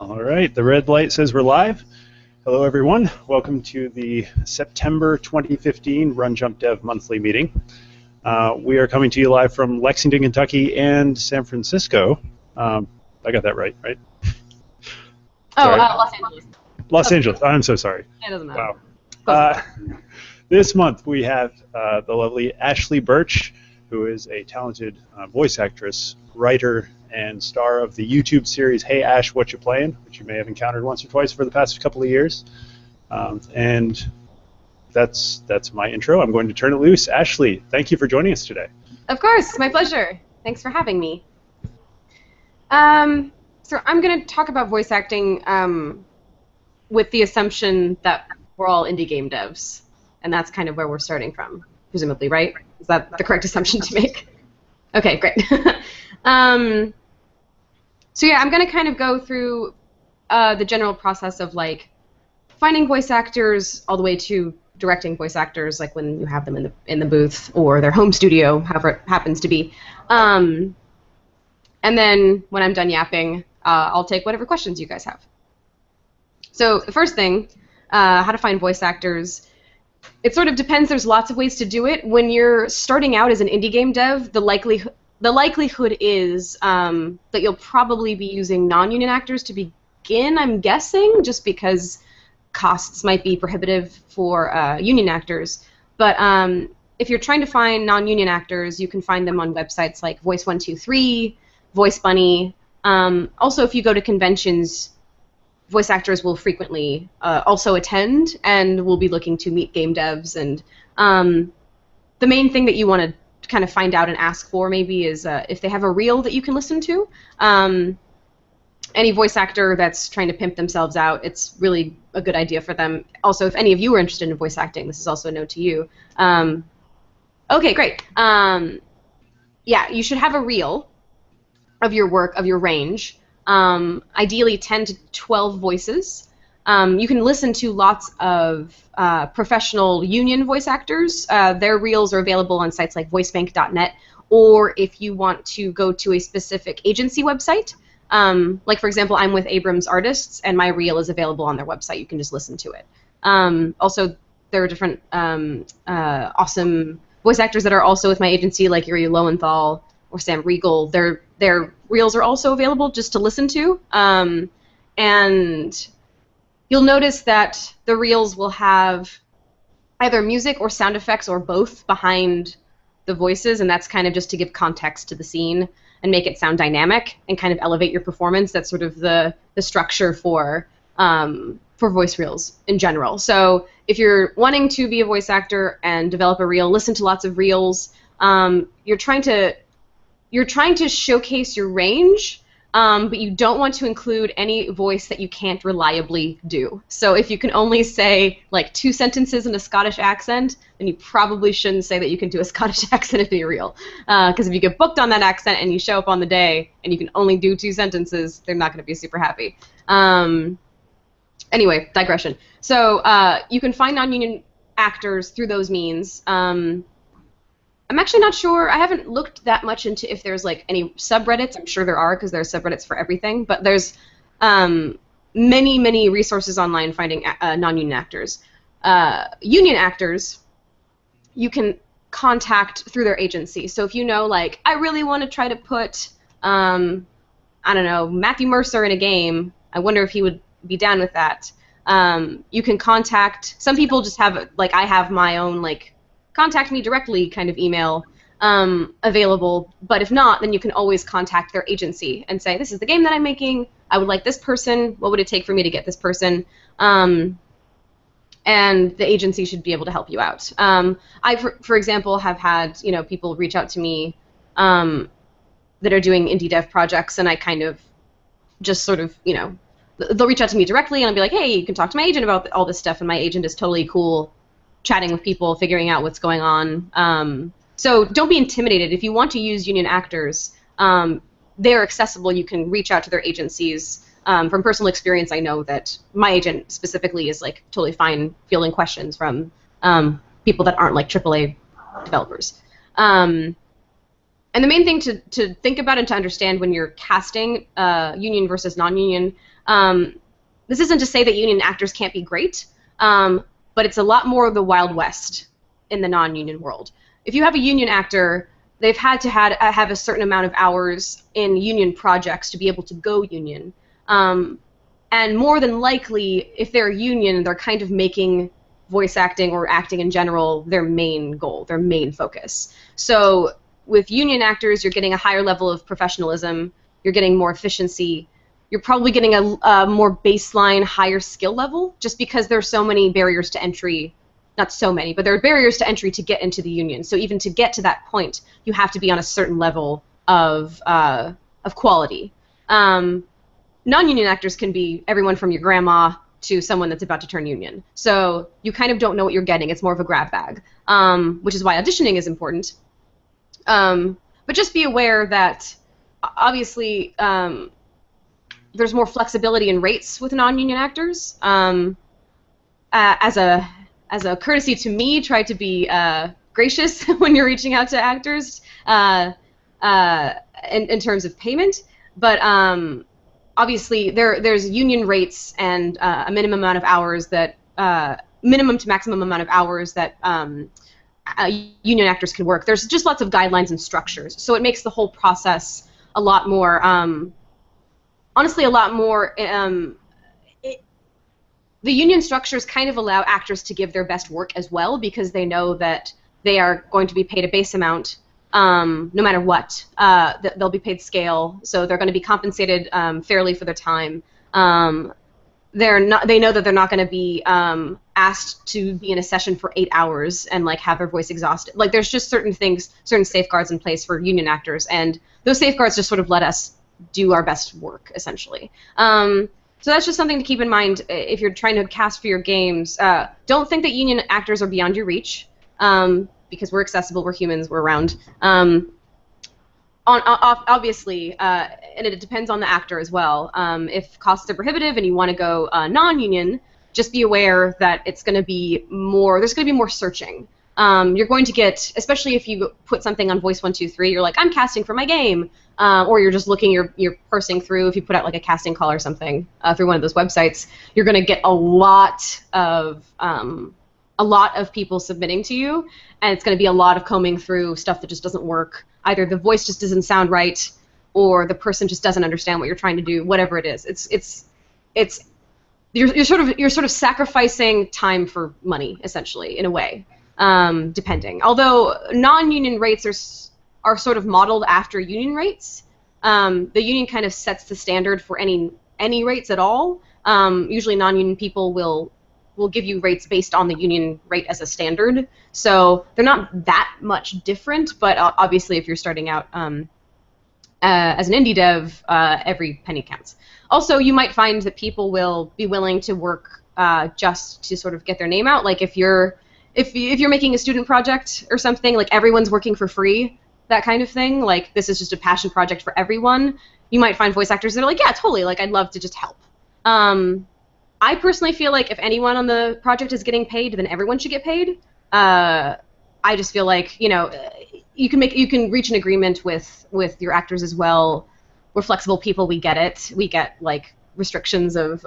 All right, the red light says we're live. Hello, everyone. Welcome to the September 2015 RunJumpDev monthly meeting. We are coming to you live from Lexington, Kentucky, and San Francisco. I got that right? Los Angeles. Los Angeles. I'm so sorry. It doesn't matter. Wow. This month we have the lovely Ashly Burch, who is a talented voice actress, writer, and star of the YouTube series Hey Ash Whatcha Playin, which you may have encountered once or twice for the past couple of years. And that's my intro. I'm going to turn it loose. Ashly, thank you for joining us today. Of course, my pleasure. Thanks for having me. So I'm going to talk about voice acting with the assumption that we're all indie game devs, and that's kind of where we're starting from, presumably, right? Is that the correct assumption to make? Okay, great. So yeah, I'm going to kind of go through the general process of like finding voice actors all the way to directing voice actors, like when you have them in the booth or their home studio, however it happens to be. And then when I'm done yapping, I'll take whatever questions you guys have. So the first thing, how to find voice actors. It sort of depends. There's lots of ways to do it. When you're starting out as an indie game dev, the likelihood is that you'll probably be using non-union actors to begin, I'm guessing, just because costs might be prohibitive for union actors. But if you're trying to find non-union actors, you can find them on websites like Voice123, Voice Bunny. Also, if you go to conventions, voice actors will frequently also attend and will be looking to meet game devs. And the main thing that you want to kind of find out and ask for maybe is if they have a reel that you can listen to. Any voice actor that's trying to pimp themselves out, it's really a good idea for them. Also, if any of you are interested in voice acting, this is also a note to you. Okay, great. Yeah, you should have a reel of your work, of your range. Ideally 10 to 12 voices. You can listen to lots of professional union voice actors. Their reels are available on sites like voicebank.net, or if you want to go to a specific agency website, like for example, I'm with Abrams Artists, and my reel is available on their website. You can just listen to it. Also, there are different awesome voice actors that are also with my agency, like Yuri Lowenthal or Sam Riegel. Their reels are also available just to listen to. And you'll notice that the reels will have either music or sound effects or both behind the voices, and that's kind of just to give context to the scene and make it sound dynamic and kind of elevate your performance. That's sort of the structure for voice reels in general. So if you're wanting to be a voice actor and develop a reel, listen to lots of reels. You're trying to showcase your range, but you don't want to include any voice that you can't reliably do. So if you can only say like 2 sentences in a Scottish accent, then you probably shouldn't say that you can do a Scottish accent in your reel. Because if you get booked on that accent and you show up on the day and you can only do 2 sentences, they're not going to be super happy. Anyway, digression. So you can find non-union actors through those means. I'm actually not sure. I haven't looked that much into if there's like any subreddits. I'm sure there are, because there are subreddits for everything. But there's many resources online finding non-union actors. Union actors, you can contact through their agency. So if you know, like, I really want to try to put, I don't know, Matthew Mercer in a game, I wonder if he would be down with that. You can contact, some people just have, like, I have my own, like, contact me directly kind of email available, but if not, then you can always contact their agency and say, this is the game that I'm making, I would like this person, what would it take for me to get this person? And the agency should be able to help you out. I, for example, have had people reach out to me that are doing indie dev projects, and I kind of just sort of, they'll reach out to me directly, and I'll be like, hey, you can talk to my agent about all this stuff, and my agent is totally cool chatting with people, figuring out what's going on. So don't be intimidated. If you want to use union actors, they're accessible. You can reach out to their agencies. From personal experience, I know that my agent specifically is like totally fine fielding questions from people that aren't like AAA developers. And the main thing to think about and to understand when you're casting union versus non-union, this isn't to say that union actors can't be great, but it's a lot more of the Wild West in the non-union world. If you have a union actor, they've had to have a certain amount of hours in union projects to be able to go union. And more than likely, if they're union, they're kind of making voice acting or acting in general their main goal, their main focus. So with union actors, you're getting a higher level of professionalism, you're getting more efficiency, you're probably getting a more baseline, higher skill level, just because there's so many barriers to entry. Not so many, but there are barriers to entry to get into the union. So even to get to that point, you have to be on a certain level of quality. Non-union actors can be everyone from your grandma to someone that's about to turn union. So you kind of don't know what you're getting. It's more of a grab bag, which is why auditioning is important. But just be aware that obviously there's more flexibility in rates with non-union actors. As a courtesy to me, try to be gracious when you're reaching out to actors in terms of payment. But obviously, there's union rates and a minimum amount of hours that minimum to maximum amount of hours that union actors can work. There's just lots of guidelines and structures, so it makes the whole process a lot more, honestly, a lot more. The union structures kind of allow actors to give their best work as well, because they know that they are going to be paid a base amount no matter what. They'll be paid scale, so they're going to be compensated fairly for their time. They know that they're not going to be asked to be in a session for 8 hours and like have their voice exhausted. Like there's just certain things, certain safeguards in place for union actors, and those safeguards just sort of let us do our best work, essentially. So that's just something to keep in mind if you're trying to cast for your games. Don't think that union actors are beyond your reach, because we're accessible, we're humans, we're around. Obviously, and it depends on the actor as well. If costs are prohibitive and you want to go non-union, just be aware that it's going to be more. There's going to be more searching. You're going to get, especially if you put something on Voice 123, you're like, I'm casting for my game, or you're just looking, you're parsing through. If you put out like a casting call or something through one of those websites, you're going to get a lot of people submitting to you, and it's going to be a lot of combing through stuff that just doesn't work. Either the voice just doesn't sound right, or the person just doesn't understand what you're trying to do. Whatever it is, you're sort of sacrificing time for money, essentially, in a way, depending. Although non-union rates are sort of modeled after union rates. The union kind of sets the standard for any rates at all. Usually non-union people will give you rates based on the union rate as a standard. So they're not that much different, but obviously if you're starting out as an indie dev, every penny counts. Also, you might find that people will be willing to work just to sort of get their name out. Like if you're making a student project or something, like everyone's working for free, that kind of thing, like this is just a passion project for everyone, you might find voice actors that are like, yeah, totally, like I'd love to just help. I personally feel like if anyone on the project is getting paid, then everyone should get paid. I just feel like, you know, you can reach an agreement with your actors as well. We're flexible people, we get it. We get like restrictions of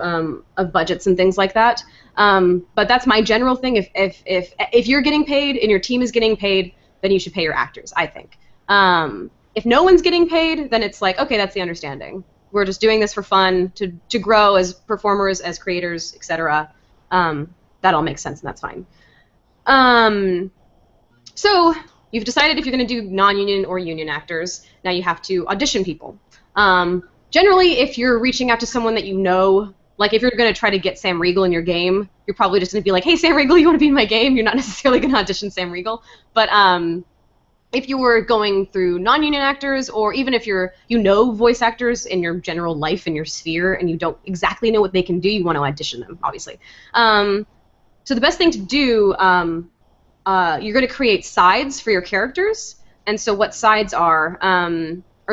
budgets and things like that. But that's my general thing. If you're getting paid and your team is getting paid, then you should pay your actors, I think. If no one's getting paid, then it's like, okay, that's the understanding. We're just doing this for fun, to grow as performers, as creators, etc. That all makes sense, and that's fine. So you've decided if you're going to do non-union or union actors. Now you have to audition people. Generally, if you're reaching out to someone that you know, like if you're going to try to get Sam Riegel in your game, you're probably just going to be like, hey, Sam Riegel, you want to be in my game? You're not necessarily going to audition Sam Riegel. But if you were going through non-union actors, or even if you know voice actors in your general life, in your sphere, and you don't exactly know what they can do, you want to audition them, obviously. So the best thing to do, you're going to create sides for your characters. And so what sides are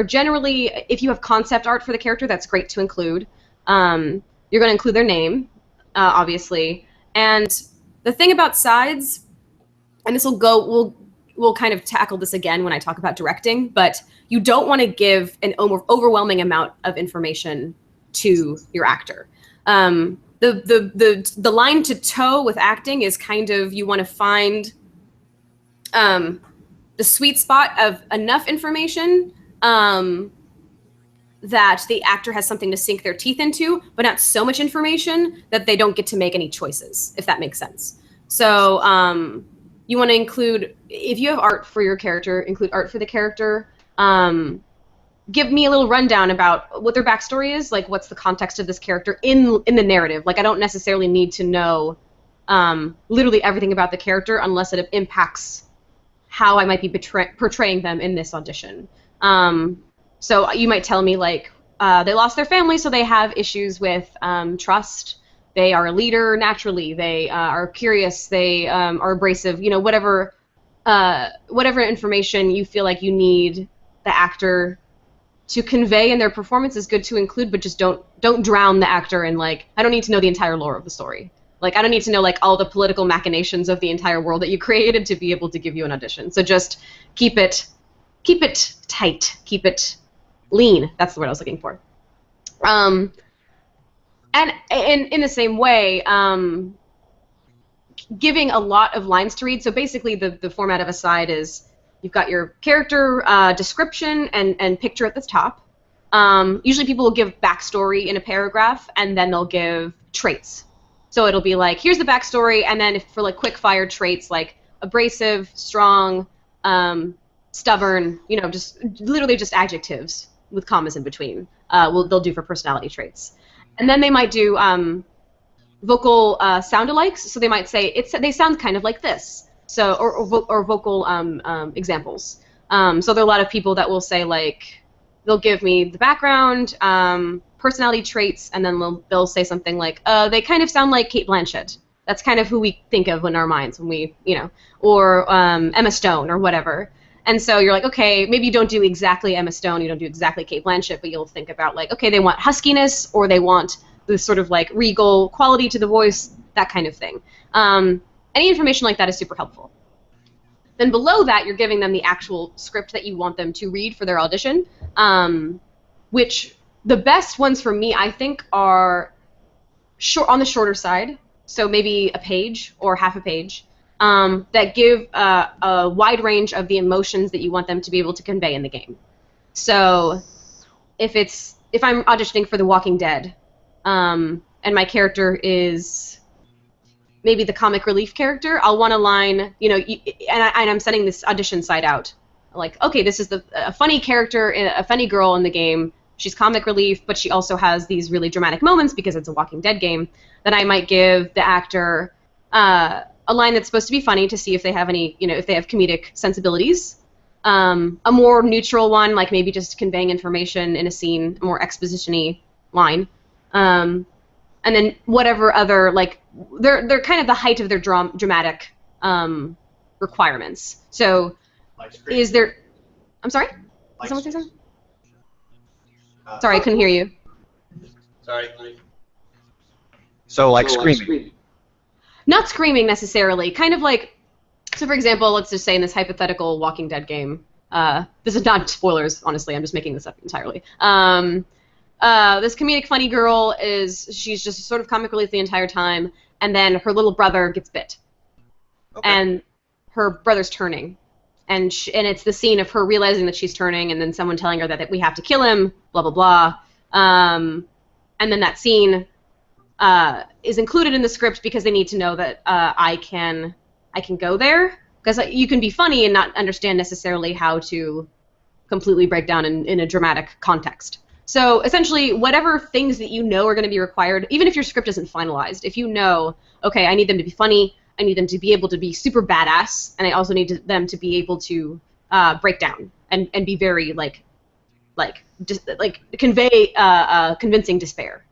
generally, if you have concept art for the character, that's great to include. You're going to include their name, obviously. And the thing about sides, and this will we'll kind of tackle this again when I talk about directing, but you don't want to give an overwhelming amount of information to your actor. The line to toe with acting is kind of, you want to find the sweet spot of enough information that the actor has something to sink their teeth into, but not so much information that they don't get to make any choices, if that makes sense. So you want to include, if you have art for your character, include art for the character. Give me a little rundown about what their backstory is, like what's the context of this character in the narrative. Like I don't necessarily need to know literally everything about the character unless it impacts how I might be portraying them in this audition. So you might tell me, like, they lost their family, so they have issues with trust. They are a leader naturally. They are curious. They are abrasive. You know, whatever information you feel like you need the actor to convey in their performance is good to include, but just don't drown the actor in, like, I don't need to know the entire lore of the story. Like, I don't need to know, like, all the political machinations of the entire world that you created to be able to give you an audition. So just keep it tight. Keep it lean. That's the word I was looking for. And in the same way, giving a lot of lines to read. So basically, the format of a side is you've got your character description and picture at the top. Usually people will give backstory in a paragraph, and then they'll give traits. So it'll be like, here's the backstory, and then for like quick-fire traits like abrasive, strong, stubborn, you know, just literally just adjectives with commas in between. They'll do for personality traits. And then they might do vocal sound-alikes. So they might say, they sound kind of like this. So, or vocal examples. So there are a lot of people that will say, like, they'll give me the background, personality traits, and then they'll say something like, they kind of sound like Cate Blanchett. That's kind of who we think of in our minds when we, you know, or Emma Stone or whatever. And so you're like, okay, maybe you don't do exactly Emma Stone, you don't do exactly Cate Blanchett, but you'll think about, like, okay, they want huskiness, or they want this sort of, like, regal quality to the voice, that kind of thing. Any information like that is super helpful. Then below that, you're giving them the actual script that you want them to read for their audition, which the best ones for me, I think, are on the shorter side, so maybe a page or half a page, that give a wide range of the emotions that you want them to be able to convey in the game. So if I'm auditioning for The Walking Dead, and my character is maybe the comic relief character, I'll want a line, you know, and I'm sending this audition site out. Like, okay, this is a funny character, a funny girl in the game. She's comic relief, but she also has these really dramatic moments because it's a Walking Dead game. Then I might give the actor a line that's supposed to be funny to see if they have any, you know, if they have comedic sensibilities. A more neutral one, like maybe just conveying information in a scene, a more exposition-y line. And then whatever other, like, they're kind of the height of their dramatic requirements. So, like, is there? I'm sorry. Like, someone say something? Sorry, I couldn't hear you. Sorry. So, like, screaming. Not screaming necessarily. Kind of like, so for example, let's just say in this hypothetical Walking Dead game. This is not spoilers, honestly. I'm just making this up entirely. This comedic funny girl she's just sort of comic relief the entire time, and then her little brother gets bit. Okay. And her brother's turning. And it's the scene of her realizing that she's turning, and then someone telling her that we have to kill him, blah, blah, blah. And then that scene is included in the script because they need to know that I can go there. Because you can be funny and not understand necessarily how to completely break down in a dramatic context. So essentially, whatever things that you know are going to be required, even if your script isn't finalized, if you know, okay, I need them to be funny, I need them to be able to be super badass, and I also need them to be able to break down and be very convey convincing despair.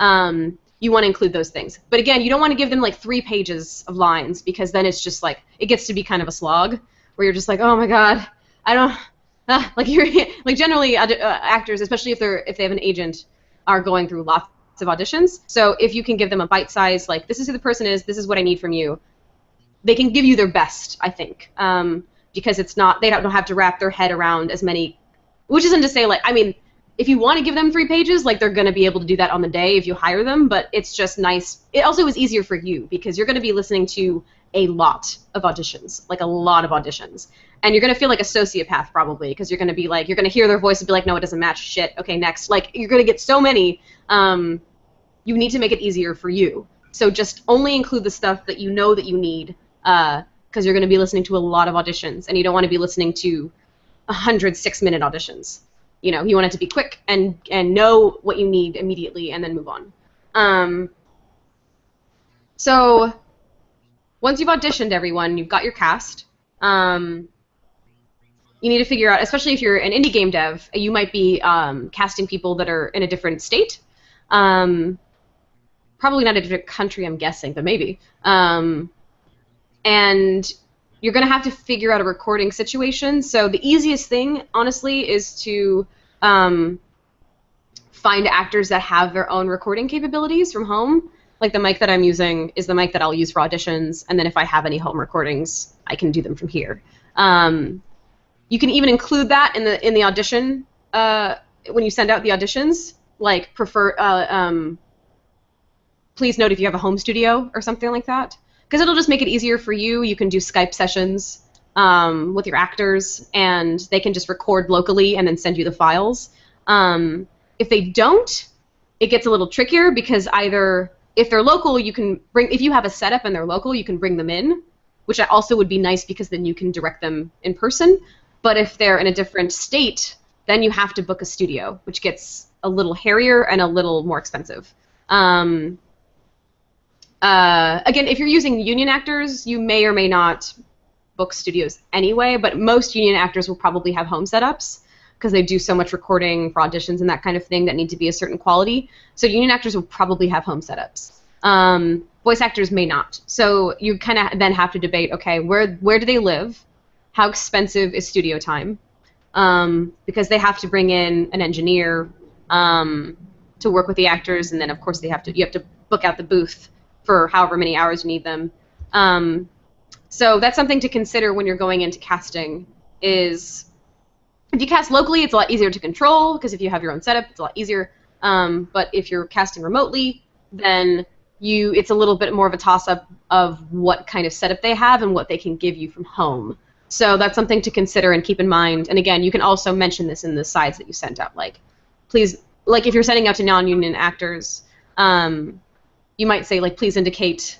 You want to include those things, but again, you don't want to give them like 3 pages of lines because then it's just like it gets to be kind of a slog where you're just like, oh my god, I don't. Like you're like generally actors, especially if they have an agent, are going through lots of auditions. So if you can give them a bite size, like this is who the person is, this is what I need from you, they can give you their best, I think. because they don't have to wrap their head around as many, which isn't to say, like, I mean, if you want to give them 3 pages, like, they're going to be able to do that on the day if you hire them, but it's just nice. It also is easier for you because you're going to be listening to a lot of auditions, like a lot of auditions. And you're going to feel like a sociopath probably because you're going to be like, you're going to hear their voice and be like, no, it doesn't match, shit, okay, next. Like, you're going to get so many. You need to make it easier for you. So just only include the stuff that you know that you need because you're going to be listening to a lot of auditions, and you don't want to be listening to 100 6-minute auditions. You know, you want it to be quick and know what you need immediately and then move on. So once you've auditioned everyone, you've got your cast. You need to figure out, especially if you're an indie game dev, you might be casting people that are in a different state. Probably not a different country, I'm guessing, but maybe. And you're going to have to figure out a recording situation. So the easiest thing, honestly, is to find actors that have their own recording capabilities from home. Like the mic that I'm using is the mic that I'll use for auditions, and then if I have any home recordings, I can do them from here. You can even include that in the audition when you send out the auditions. Like please note if you have a home studio or something like that, because it'll just make it easier for you. You can do Skype sessions with your actors, and they can just record locally and then send you the files. If they don't, it gets a little trickier because either if they're local, you can if you have a setup and they're local, you can bring them in, which also would be nice because then you can direct them in person. But if they're in a different state, then you have to book a studio, which gets a little hairier and a little more expensive. Again, if you're using union actors, you may or may not book studios anyway, but most union actors will probably have home setups because they do so much recording for auditions and that kind of thing that need to be a certain quality. So union actors will probably have home setups. Voice actors may not. So you kind of then have to debate, okay, where do they live? How expensive is studio time? Because they have to bring in an engineer to work with the actors, and then of course you have to book out the booth for however many hours you need them. So that's something to consider when you're going into casting. Is if you cast locally, it's a lot easier to control because if you have your own setup, it's a lot easier. But if you're casting remotely, then it's a little bit more of a toss-up of what kind of setup they have and what they can give you from home. So that's something to consider and keep in mind. And again, you can also mention this in the sides that you sent out. Like, please, like if you're sending out to non-union actors, you might say, like, please indicate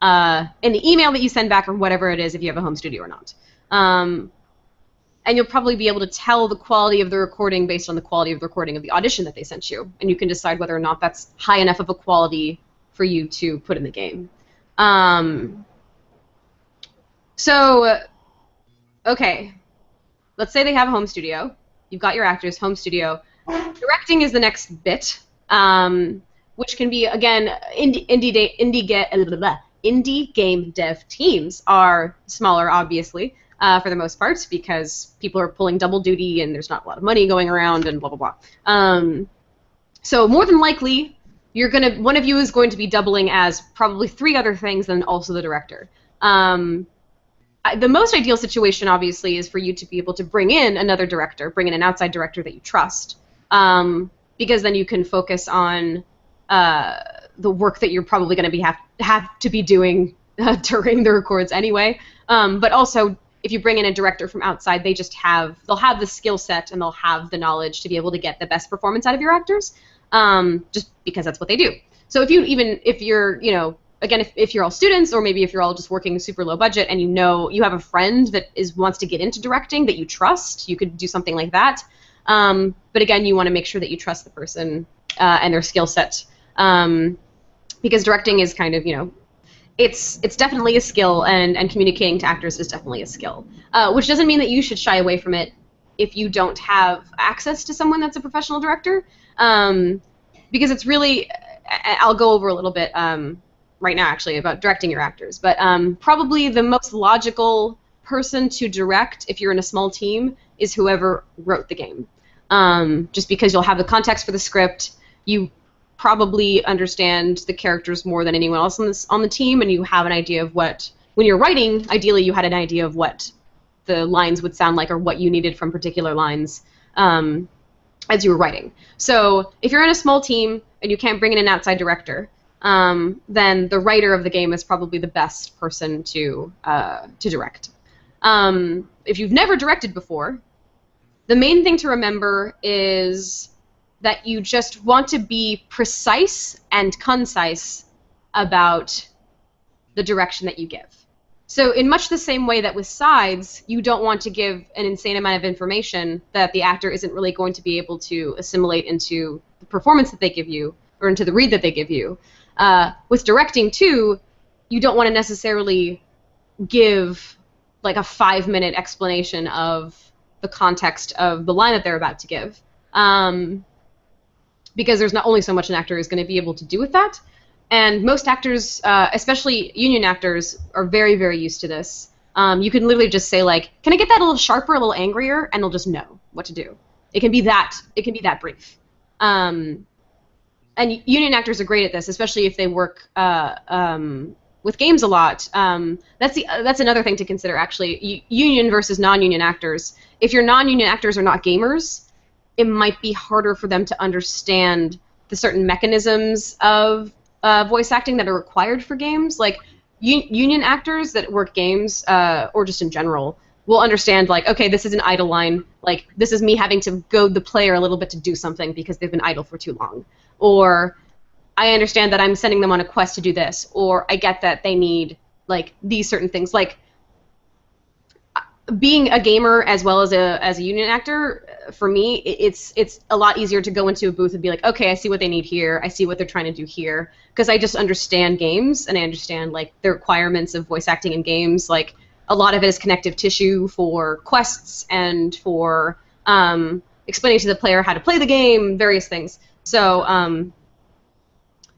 in the email that you send back or whatever it is if you have a home studio or not. And you'll probably be able to tell the quality of the recording based on the quality of the recording of the audition that they sent you. And you can decide whether or not that's high enough of a quality for you to put in the game. Okay, let's say they have a home studio. You've got your actors, home studio. Directing is the next bit, which can be, again, indie game dev teams are smaller, obviously, for the most part, because people are pulling double duty and there's not a lot of money going around and blah, blah, blah. So more than likely, one of you is going to be doubling as probably 3 other things and also the director. The most ideal situation, obviously, is for you to be able to bring in another director, bring in an outside director that you trust, because then you can focus on the work that you're probably going to have to be doing during the records anyway. But also, if you bring in a director from outside, they'll have the skill set and they'll have the knowledge to be able to get the best performance out of your actors, just because that's what they do. So if you're again, if you're all students, or maybe if you're all just working super low budget and you have a friend that wants to get into directing that you trust, you could do something like that. But again, you want to make sure that you trust the person and their skill set, because directing is kind of, it's definitely a skill, and communicating to actors is definitely a skill, which doesn't mean that you should shy away from it if you don't have access to someone that's a professional director, because it's really, I'll go over a little bit right now, actually, about directing your actors. But probably the most logical person to direct, if you're in a small team, is whoever wrote the game. Just because you'll have the context for the script, you probably understand the characters more than anyone else on the team, and you have an idea of what, when you're writing, ideally you had an idea of what the lines would sound like or what you needed from particular lines as you were writing. So if you're in a small team and you can't bring in an outside director, then the writer of the game is probably the best person to direct. If you've never directed before, the main thing to remember is that you just want to be precise and concise about the direction that you give. So in much the same way that with sides, you don't want to give an insane amount of information that the actor isn't really going to be able to assimilate into the performance that they give you or into the read that they give you. With directing, too, you don't want to necessarily give like a 5-minute explanation of the context of the line that they're about to give. Because there's not only so much an actor is going to be able to do with that. And most actors, especially union actors, are very, very used to this. You can literally just say, like, can I get that a little sharper, a little angrier? And they'll just know what to do. It can be that brief. And union actors are great at this, especially if they work with games a lot. That's another thing to consider, actually. Union versus non-union actors. If your non-union actors are not gamers, it might be harder for them to understand the certain mechanisms of voice acting that are required for games. Like, union actors that work games, or just in general, will understand, like, okay, this is an idle line. Like, this is me having to goad the player a little bit to do something because they've been idle for too long. Or I understand that I'm sending them on a quest to do this. Or I get that they need, like, these certain things. Like, being a gamer as well as a union actor, for me, it's a lot easier to go into a booth and be like, okay, I see what they need here. I see what they're trying to do here. Because I just understand games, and I understand, like, the requirements of voice acting in games. Like, a lot of it is connective tissue for quests and for explaining to the player how to play the game, various things. So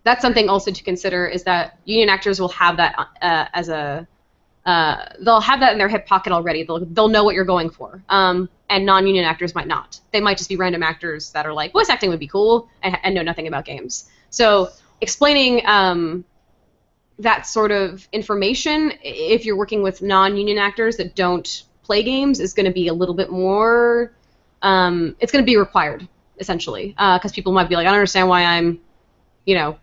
that's something also to consider, is that union actors will have that as a... they'll have that in their hip pocket already. They'll know what you're going for. And non-union actors might not. They might just be random actors that are like, voice acting would be cool, and know nothing about games. So explaining that sort of information, if you're working with non-union actors that don't play games, is going to be a little bit more... it's going to be required, essentially. Because people might be like, I don't understand why I'm, you know...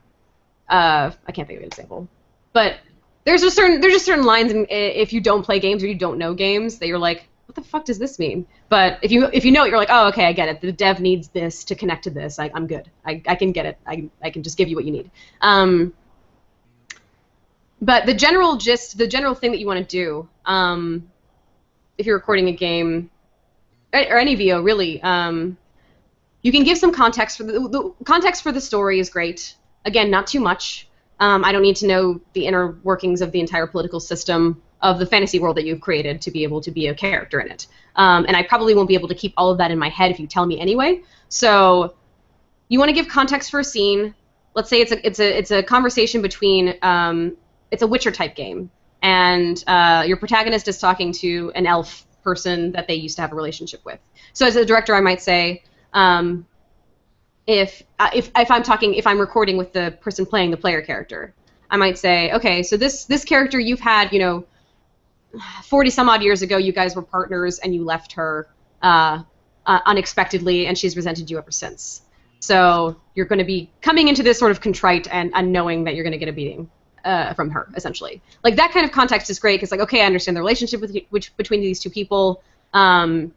I can't think of an example. But... There's just certain lines if you don't play games or you don't know games that you're like, what the fuck does this mean? But if you know it, you're like, oh, okay, I get it. The dev needs this to connect to this. I'm good. I can get it. I can just give you what you need. But the general thing that you want to do, if you're recording a game or any VO really, you can give some context for the context for the story is great. Again, not too much. I don't need to know the inner workings of the entire political system of the fantasy world that you've created to be able to be a character in it. And I probably won't be able to keep all of that in my head if you tell me anyway. So you want to give context for a scene. Let's say it's a conversation between it's a Witcher type game, and your protagonist is talking to an elf person that they used to have a relationship with. So as a director, I might say, if I'm recording with the person playing the player character, I might say, okay, so this character you've had, 40 some odd years ago, you guys were partners and you left her unexpectedly, and she's resented you ever since. So you're going to be coming into this sort of contrite and knowing that you're going to get a beating from her, essentially. Like, that kind of context is great because, like, okay, I understand the relationship between these two people. I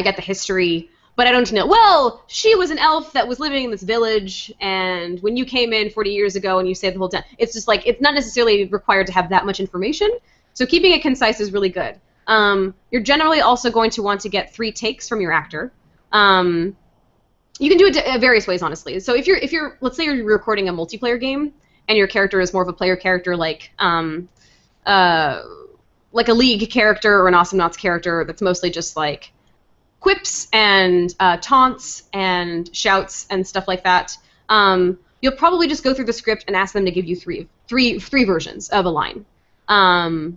get the history. But I don't know, well, she was an elf that was living in this village, and when you came in 40 years ago and you saved the whole town, it's just like, it's not necessarily required to have that much information, so keeping it concise is really good. You're generally also going to want to get 3 takes from your actor. You can do it various ways, honestly. So if you're, let's say you're recording a multiplayer game, and your character is more of a player character, like a League character or an Awesome Knots character that's mostly just like quips and taunts and shouts and stuff like that, you'll probably just go through the script and ask them to give you three versions of a line. And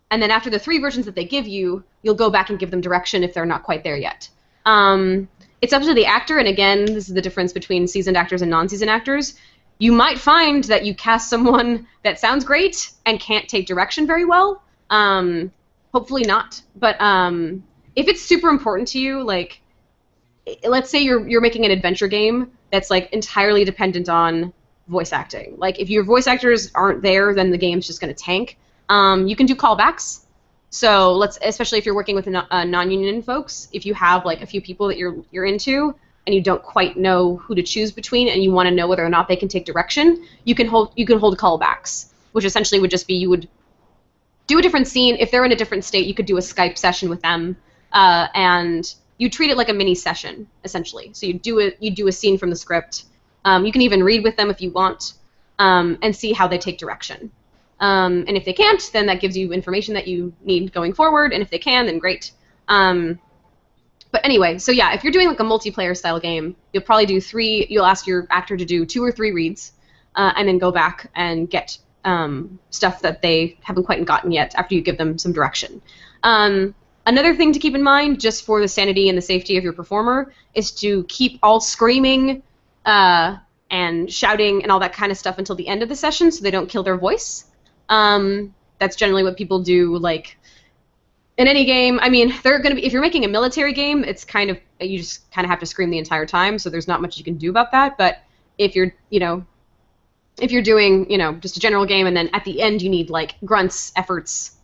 then after the 3 versions that they give you, you'll go back and give them direction if they're not quite there yet. It's up to the actor, and again, this is the difference between seasoned actors and non-seasoned actors. You might find that you cast someone that sounds great and can't take direction very well. hopefully not. But if it's super important to you, like, let's say you're making an adventure game that's like entirely dependent on voice acting. Like, if your voice actors aren't there, then the game's just going to tank. You can do callbacks. So especially if you're working with non-union folks, if you have like a few people that you're into and you don't quite know who to choose between, and you want to know whether or not they can take direction, you can hold callbacks, which essentially would just be you would do a different scene. If they're in a different state, you could do a Skype session with them, and you treat it like a mini session essentially. So you do a scene from the script. You can even read with them if you want, and see how they take direction. And if they can't, then that gives you information that you need going forward, and if they can, then great. But anyway, so yeah, if you're doing like a multiplayer style game, you'll probably do you'll ask your actor to do 2 or 3 reads, and then go back and get stuff that they haven't quite gotten yet after you give them some direction. Another thing to keep in mind, just for the sanity and the safety of your performer, is to keep all screaming and shouting and all that kind of stuff until the end of the session so they don't kill their voice. That's generally what people do, like, in any game. I mean, they're going to be, if you're making a military game, it's kind of, you just kind of have to scream the entire time, so there's not much you can do about that. But if you're, if you're doing, just a general game, and then at the end you need, like, grunts, efforts,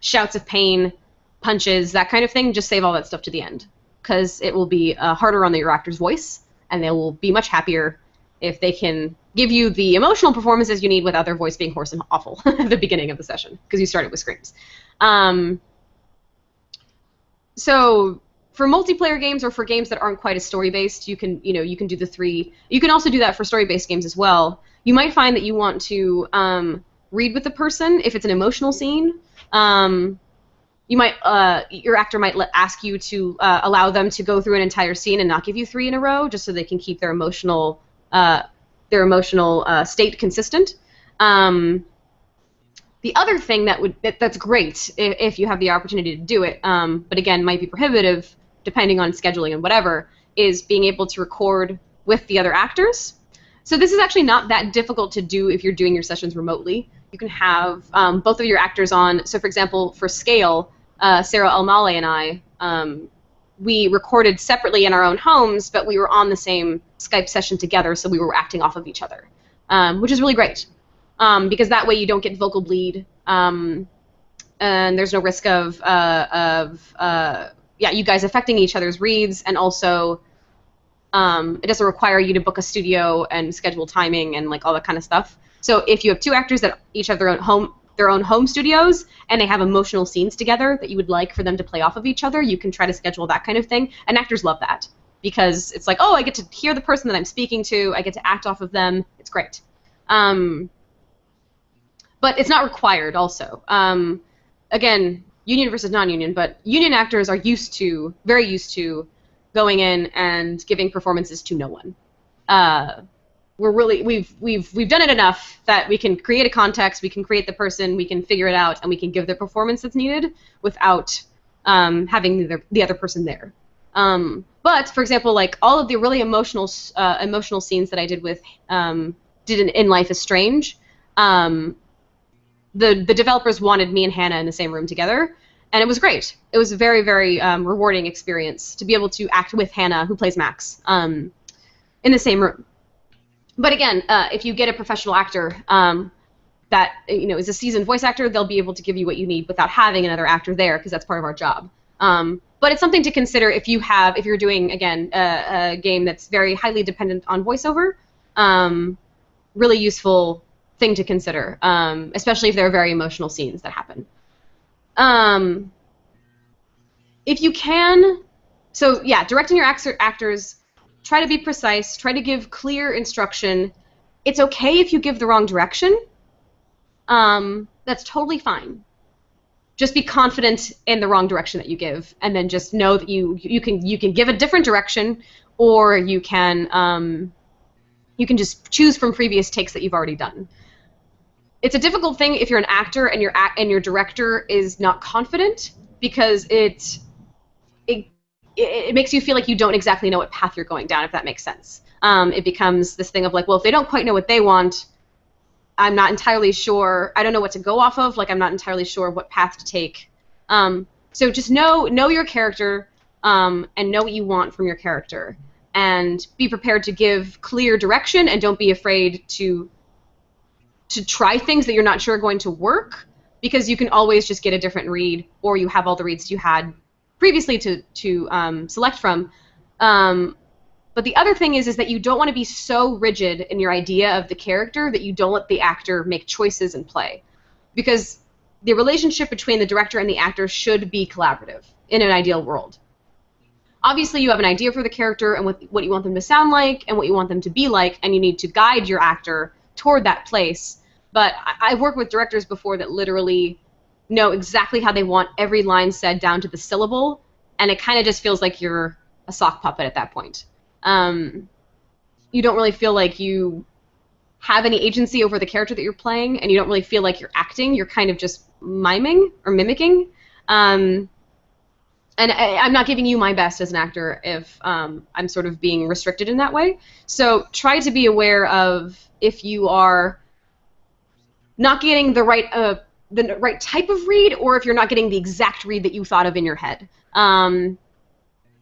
shouts of pain, punches, that kind of thing, just save all that stuff to the end, because it will be harder on your actor's voice, and they will be much happier if they can give you the emotional performances you need without their voice being hoarse and awful at the beginning of the session, because you started with screams. So for multiplayer games, or for games that aren't quite as story-based, you can do the 3. You can also do that for story-based games as well. You might find that you want to read with the person if it's an emotional scene. You might, your actor might ask you to allow them to go through an entire scene and not give you 3 in a row, just so they can keep their emotional state consistent. The other thing that's great if you have the opportunity to do it, but again might be prohibitive depending on scheduling and whatever, is being able to record with the other actors. So this is actually not that difficult to do if you're doing your sessions remotely. You can have both of your actors on. So for example, for Scale, Sarah Almale and I, we recorded separately in our own homes, but we were on the same Skype session together, so we were acting off of each other, which is really great, because that way you don't get vocal bleed, and there's no risk of you guys affecting each other's reads, and also it doesn't require you to book a studio and schedule timing and like all that kind of stuff. So if you have 2 actors that each have their own home studios, and they have emotional scenes together that you would like for them to play off of each other, you can try to schedule that kind of thing, and actors love that, because it's like, oh, I get to hear the person that I'm speaking to, I get to act off of them, it's great. But it's not required also. Again, union versus non-union, but union actors are very used to going in and giving performances to no one. We've done it enough that we can create a context, we can create the person, we can figure it out, and we can give the performance that's needed without having the other person there. But for example, like all of the really emotional scenes that I did in Life is Strange, the developers wanted me and Hannah in the same room together, and it was great. It was a very, very rewarding experience to be able to act with Hannah, who plays Max, in the same room. But again, if you get a professional actor that is a seasoned voice actor, they'll be able to give you what you need without having another actor there, because that's part of our job. But it's something to consider if you're doing, again, a game that's very highly dependent on voiceover. Really useful thing to consider, especially if there are very emotional scenes that happen. If you can, so yeah, directing your actors, try to be precise, try to give clear instruction. It's okay if you give the wrong direction. That's totally fine. Just be confident in the wrong direction that you give, and then just know that you can give a different direction, or you can just choose from previous takes that you've already done. It's a difficult thing if you're an actor and your director is not confident, because it makes you feel like you don't exactly know what path you're going down, if that makes sense. It becomes this thing of like, well, if they don't quite know what they want, I'm not entirely sure, I don't know what to go off of, like I'm not entirely sure what path to take. So just know your character and know what you want from your character, and be prepared to give clear direction, and don't be afraid to try things that you're not sure are going to work, because you can always just get a different read, or you have all the reads you had previously to select from. But the other thing is that you don't want to be so rigid in your idea of the character that you don't let the actor make choices and play, because the relationship between the director and the actor should be collaborative in an ideal world. Obviously, you have an idea for the character and what you want them to sound like and what you want them to be like, and you need to guide your actor toward that place. But I've worked with directors before that literally know exactly how they want every line said down to the syllable, and it kind of just feels like you're a sock puppet at that point. You don't really feel like you have any agency over the character that you're playing, and you don't really feel like you're acting. You're kind of just miming or mimicking. And I'm not giving you my best as an actor if I'm sort of being restricted in that way. So try to be aware of if you are not getting the right type of read, or if you're not getting the exact read that you thought of in your head. And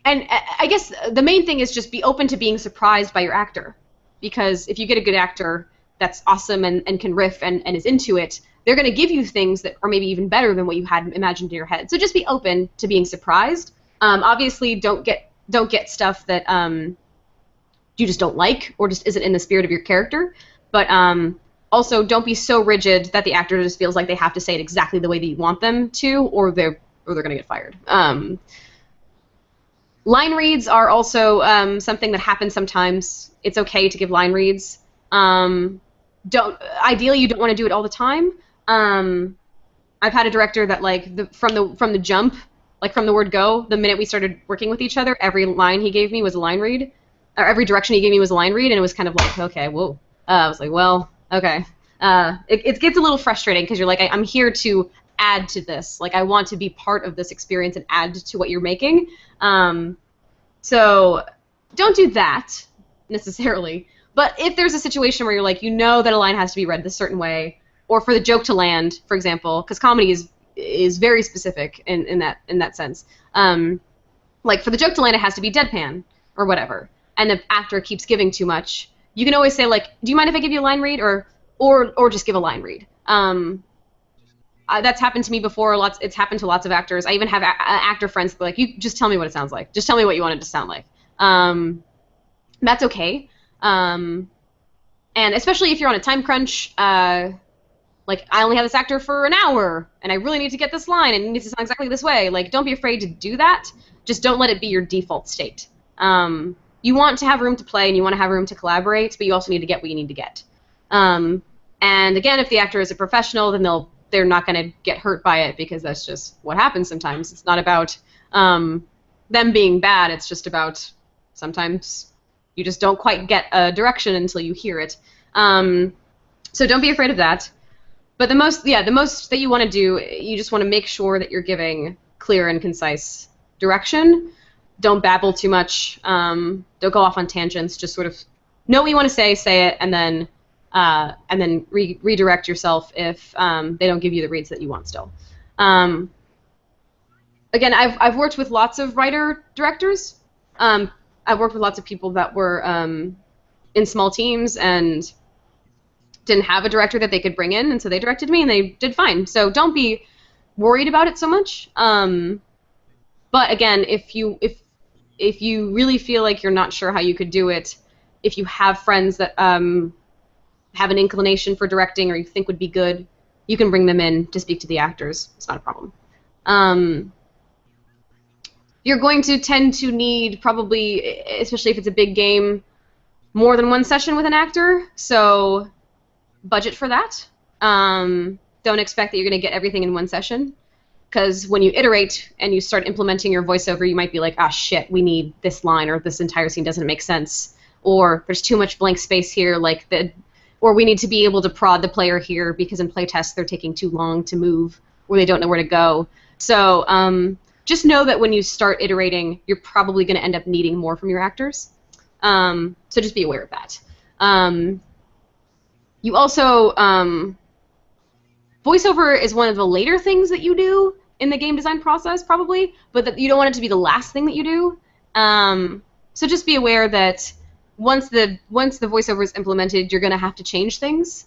I guess the main thing is just be open to being surprised by your actor, because if you get a good actor that's awesome and can riff and is into it, they're going to give you things that are maybe even better than what you had imagined in your head. So just be open to being surprised. Obviously, don't get stuff that you just don't like or just isn't in the spirit of your character. But also, don't be so rigid that the actor just feels like they have to say it exactly the way that you want them to, or they're going to get fired. Line reads are also something that happens sometimes. It's okay to give line reads. Ideally, you don't want to do it all the time. I've had a director that from the jump, like from the word go, the minute we started working with each other, every line he gave me was a line read, or every direction he gave me was a line read, and it was kind of like, okay, whoa. I was like, well, okay. It gets a little frustrating because you're like, I'm here to add to this. Like, I want to be part of this experience and add to what you're making. So don't do that necessarily. But if there's a situation where you're like, you know that a line has to be read this certain way, or for the joke to land, for example, because comedy is very specific in that sense. Like for the joke to land, it has to be deadpan or whatever, and the actor keeps giving too much. You can always say like, do you mind if I give you a line read, or just give a line read. That's happened to me before. It's happened to lots of actors. I even have actor friends that are like, you just tell me what it sounds like. Just tell me what you want it to sound like. That's okay. And especially if you're on a time crunch, like I only have this actor for an hour, and I really need to get this line, and it needs to sound exactly this way. Like, don't be afraid to do that. Just don't let it be your default state. You want to have room to play, and you want to have room to collaborate, but you also need to get what you need to get. And again, if the actor is a professional, then they're not going to get hurt by it, because that's just what happens sometimes. It's not about them being bad. It's just about sometimes you just don't quite get a direction until you hear it. So don't be afraid of that. But the most that you want to do, you just want to make sure that you're giving clear and concise direction. Don't babble too much. Don't go off on tangents. Just sort of know what you want to say it, and then redirect yourself if they don't give you the reads that you want still. Again, I've worked with lots of writer-directors. I've worked with lots of people that were in small teams and didn't have a director that they could bring in, and so they directed me, and they did fine. So don't be worried about it so much. But again, if you really feel like you're not sure how you could do it, if you have friends that have an inclination for directing or you think would be good, you can bring them in to speak to the actors. It's not a problem. You're going to tend to need probably, especially if it's a big game, more than one session with an actor, so budget for that. Don't expect that you're going to get everything in one session, because when you iterate and you start implementing your voiceover, you might be like, ah, shit, we need this line, or this entire scene doesn't make sense, or there's too much blank space here, or we need to be able to prod the player here because in playtests they're taking too long to move, or they don't know where to go. So just know that when you start iterating, you're probably going to end up needing more from your actors. So just be aware of that. You also, voiceover is one of the later things that you do, in the game design process, probably, but that you don't want it to be the last thing that you do. So just be aware that once the voiceover is implemented, you're going to have to change things.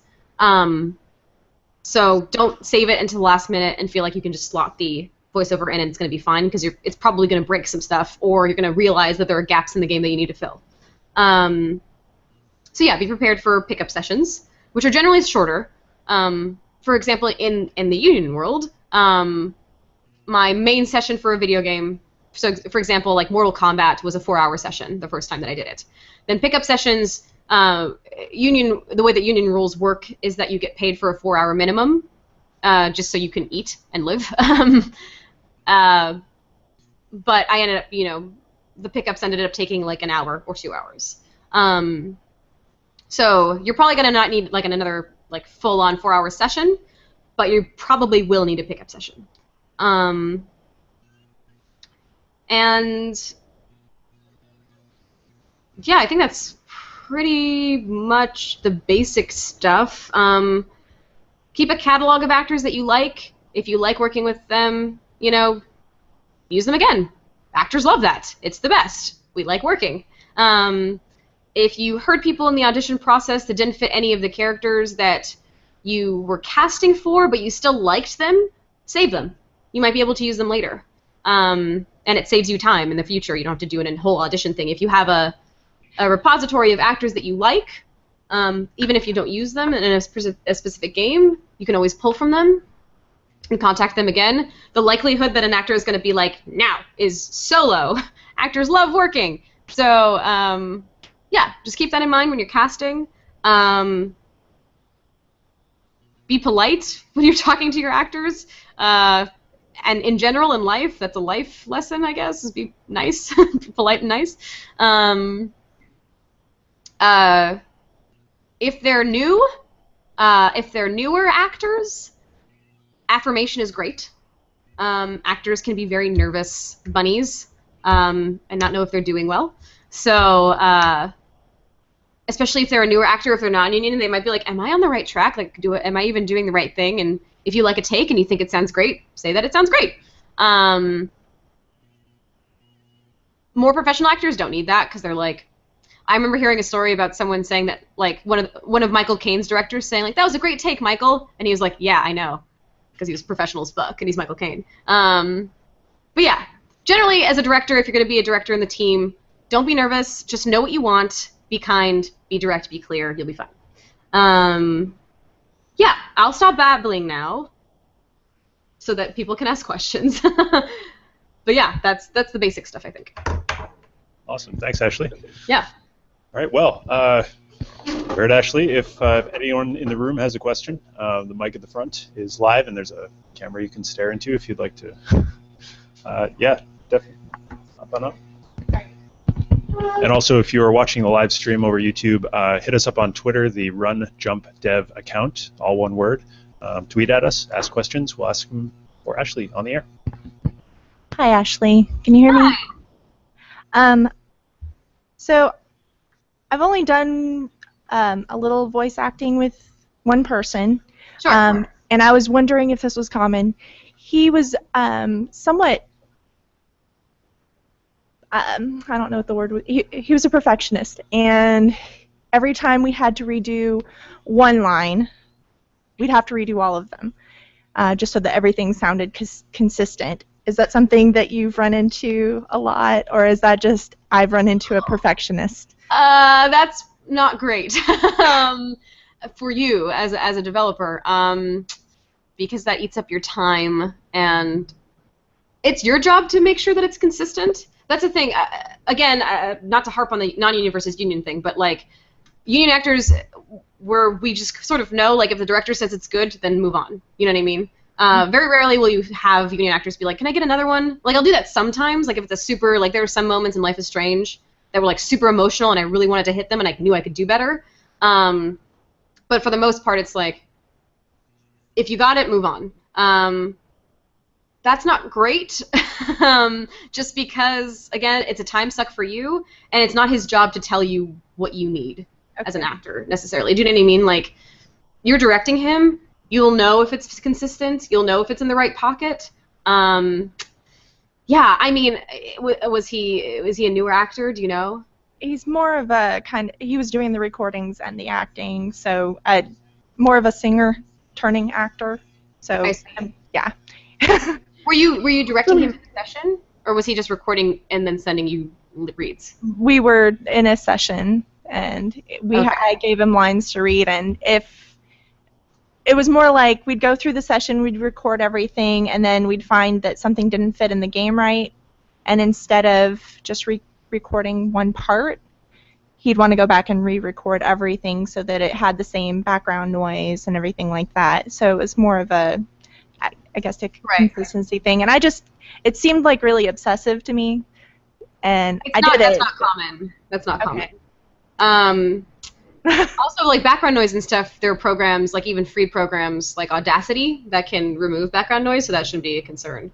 So don't save it until the last minute and feel like you can just slot the voiceover in and it's going to be fine, because it's probably going to break some stuff, or you're going to realize that there are gaps in the game that you need to fill. So yeah, be prepared for pickup sessions, which are generally shorter. For example, in the Union world, my main session for a video game, so for example, like Mortal Kombat was a 4-hour session the first time that I did it. Then pickup sessions, the way that Union rules work is that you get paid for a 4-hour minimum, just so you can eat and live. But I ended up, the pickups ended up taking like an hour or 2 hours. So you're probably gonna not need like another like full-on 4-hour session, but you probably will need a pickup session. And yeah, I think that's pretty much the basic stuff. Keep a catalog of actors that you like. If you like working with them, use them again. Actors love that. It's the best. We like working. If you heard people in the audition process that didn't fit any of the characters that you were casting for, but you still liked them, save them. You might be able to use them later. And it saves you time in the future. You don't have to do a whole audition thing. If you have a repository of actors that you like, even if you don't use them in a specific game, you can always pull from them and contact them again. The likelihood that an actor is going to be like, now, is so low. Actors love working. So, yeah, just keep that in mind when you're casting. Be polite when you're talking to your actors. And in general, in life, that's a life lesson, I guess, is be nice, be polite and nice. If they're new, if they're newer actors, affirmation is great. Actors can be very nervous bunnies and not know if they're doing well. So, especially if they're a newer actor, if they're non-union, they might be like, am I on the right track? Like, am I even doing the right thing? And if you like a take and you think it sounds great, say that it sounds great. More professional actors don't need that, because they're like, I remember hearing a story about someone saying that, like, one of Michael Caine's directors saying, like, that was a great take, Michael. And he was like, yeah, I know, because he was professional as fuck, and he's Michael Caine. But yeah, generally, as a director, if you're going to be a director in the team, don't be nervous. Just know what you want. Be kind. Be direct. Be clear. You'll be fine. Yeah, I'll stop babbling now so that people can ask questions. But yeah, that's the basic stuff, I think. Awesome. Thanks, Ashly. Yeah. All right, well, Barrett, Ashly, if anyone in the room has a question, the mic at the front is live, and there's a camera you can stare into if you'd like to. Yeah, definitely. Hop on up. And also, if you are watching the live stream over YouTube, hit us up on Twitter, the RunJumpDev account, all one word. Tweet at us, ask questions. We'll ask them for Ashly on the air. Hi, Ashly. Can you hear me? Hi. So I've only done a little voice acting with one person. Sure. And I was wondering if this was common. He was somewhat... I don't know what the word was. He was a perfectionist, and every time we had to redo one line, we'd have to redo all of them, just so that everything sounded consistent. Is that something that you've run into a lot, or is that just I've run into a perfectionist? That's not great for you as a developer, because that eats up your time, and it's your job to make sure that it's consistent. That's the thing. Again, not to harp on the non-union versus union thing, but like union actors, where we just sort of know, like if the director says it's good, then move on. You know what I mean? Very rarely will you have union actors be like, "Can I get another one?" Like I'll do that sometimes. Like if it's a super, like there are some moments in Life is Strange that were like super emotional, and I really wanted to hit them, and I knew I could do better. But for the most part, it's like if you got it, move on. That's not great, just because, again, it's a time suck for you, and it's not his job to tell you what you need as an actor, necessarily. Do you know what I mean? Like, you're directing him, you'll know if it's consistent, you'll know if it's in the right pocket, Yeah, I mean, was he a newer actor? Do you know? He's more of a he was doing the recordings and the acting, so more of a singer turning actor. So I see. Yeah. Were you directing him in the session, or was he just recording and then sending you reads? We were in a session, and I gave him lines to read, and if it was more like we'd go through the session, we'd record everything, and then we'd find that something didn't fit in the game right, and instead of just recording one part, he'd want to go back and re-record everything so that it had the same background noise and everything like that. So it was more of a, I guess, a consistency thing. And it seemed like really obsessive to me. And That's not common. That's not common. Also, like background noise and stuff, there are programs, like even free programs like Audacity, that can remove background noise, so that shouldn't be a concern.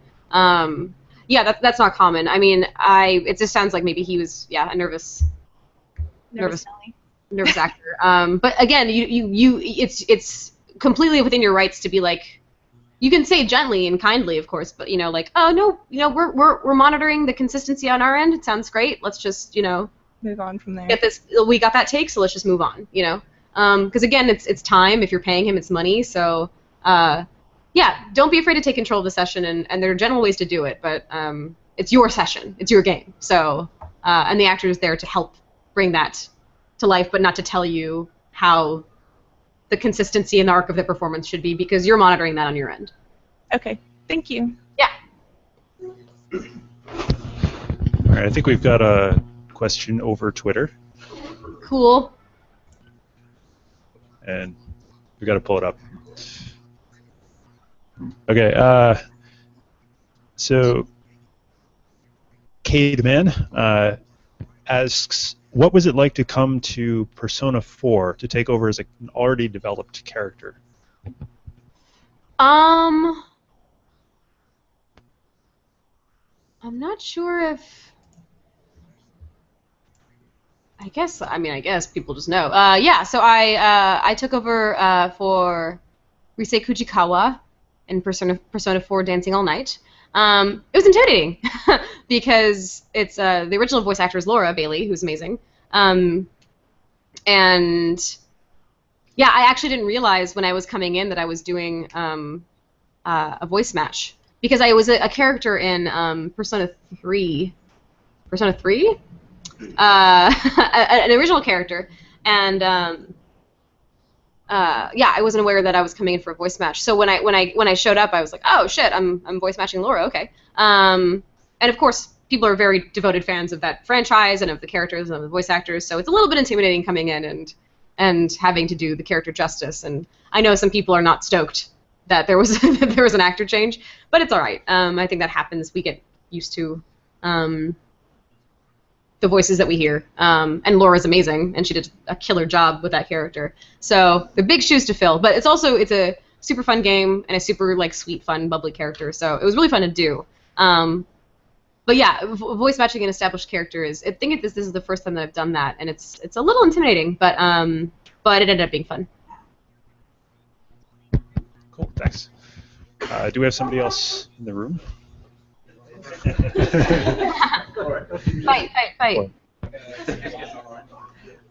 Yeah, that's not common. I mean, it just sounds like maybe he was, a nervous actor. But again, it's completely within your rights to be like, you can say gently and kindly, of course, but like, oh no, we're monitoring the consistency on our end. It sounds great. Let's just move on from there. Get this. We got that take, so let's just move on. Because again, it's time. If you're paying him, it's money. So yeah, don't be afraid to take control of the session, and there are general ways to do it, but it's your session. It's your game. So and the actor is there to help bring that to life, but not to tell you how the consistency and the arc of the performance should be, because you're monitoring that on your end. Okay, thank you. Yeah. All right, I think we've got a question over Twitter. Cool. And we got to pull it up. Okay, so Cademan asks, what was it like to come to Persona 4 to take over as an already developed character? I'm not sure if... I guess people just know. Yeah, so I took over for Rise Kujikawa in Persona 4 Dancing All Night. It was intimidating because it's the original voice actor is Laura Bailey, who's amazing. And yeah, I actually didn't realize when I was coming in that I was doing a voice match, because I was a character in Persona 3. Persona 3? An original character, and yeah, I wasn't aware that I was coming in for a voice match. So when I showed up, I was like, oh shit, I'm voice matching Laura, okay. And of course, people are very devoted fans of that franchise and of the characters and of the voice actors, so it's a little bit intimidating coming in and having to do the character justice. And I know some people are not stoked that there was there was an actor change, but it's all right. I think that happens. We get used to the voices that we hear. And Laura's amazing, and she did a killer job with that character. So they're big shoes to fill, but it's a super fun game and a super sweet, fun, bubbly character. So it was really fun to do. But yeah, voice matching an established character is, I think this is the first time that I've done that, and it's a little intimidating, but it ended up being fun. Cool, thanks. Do we have somebody else in the room? Fight.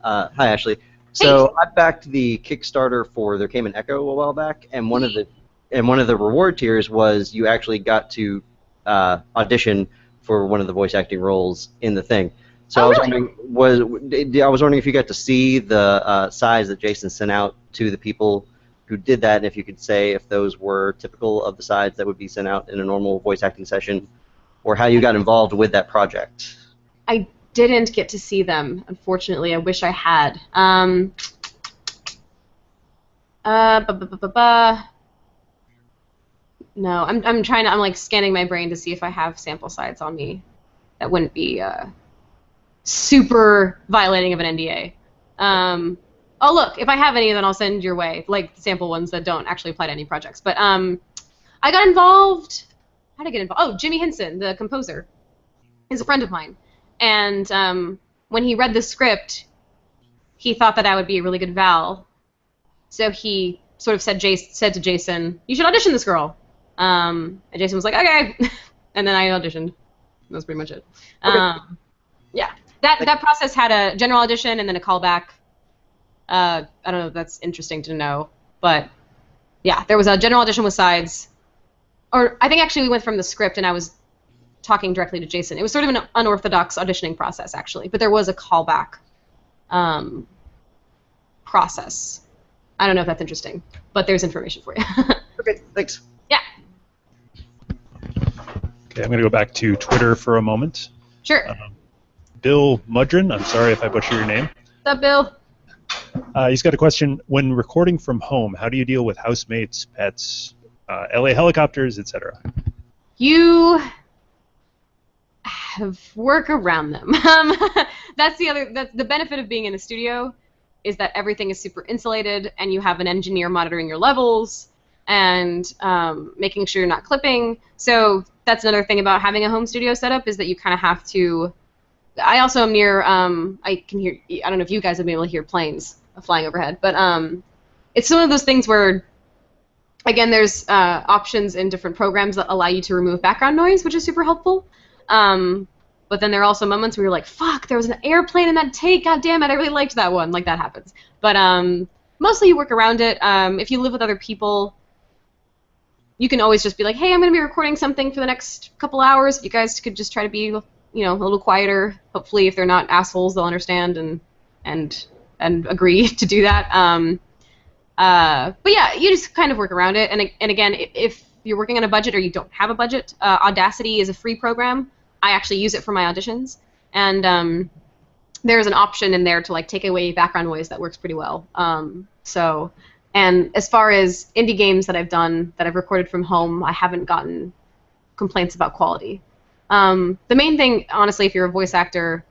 Hi, Ashley. So I backed the Kickstarter for There Came an Echo a while back, and one of the reward tiers was you actually got to audition for one of the voice acting roles in the thing. So I was wondering if you got to see the sides that Jason sent out to the people who did that, and if you could say if those were typical of the sides that would be sent out in a normal voice acting session, or how you got involved with that project. I didn't get to see them, unfortunately. I wish I had. No, I'm trying to. I'm scanning my brain to see if I have sample sides on me that wouldn't be super violating of an NDA. Oh look, if I have any, then I'll send your way, the sample ones that don't actually apply to any projects. But I got involved. How did I get involved? Oh, Jimmy Henson, the composer, is a friend of mine, and when he read the script, he thought that I would be a really good Val. So he sort of said to Jason, "You should audition this girl." And Jason was like, okay, and then I auditioned. That was pretty much it. Okay. Yeah, that process had a general audition and then a callback. I don't know if that's interesting to know, but yeah, there was a general audition with sides. Or I think actually we went from the script and I was talking directly to Jason. It was sort of an unorthodox auditioning process, actually, but there was a callback process. I don't know if that's interesting, but there's information for you. Okay, thanks. Yeah. Okay, I'm going to go back to Twitter for a moment. Sure. Bill Mudrin, I'm sorry if I butcher your name. What's up, Bill? He's got a question. When recording from home, how do you deal with housemates, pets, LA helicopters, etc.? You work around them. That's the benefit of being in the studio, is that everything is super insulated and you have an engineer monitoring your levels and making sure you're not clipping. So that's another thing about having a home studio setup, is that you kind of have to. I also am near. I can hear. I don't know if you guys have been able to hear planes flying overhead, but it's one of those things where, again, there's options in different programs that allow you to remove background noise, which is super helpful. But then there are also moments where you're like, fuck, there was an airplane in that take, god damn it, I really liked that one. Like, that happens. But mostly you work around it. If you live with other people, you can always just be like, hey, I'm going to be recording something for the next couple hours. You guys could just try to be, a little quieter. Hopefully, if they're not assholes, they'll understand and agree to do that. But yeah, you just kind of work around it. And again, if you're working on a budget or you don't have a budget, Audacity is a free program. I actually use it for my auditions, and there's an option in there to like take away background noise that works pretty well. And as far as indie games that I've done that I've recorded from home, I haven't gotten complaints about quality. The main thing, honestly, if you're a voice actor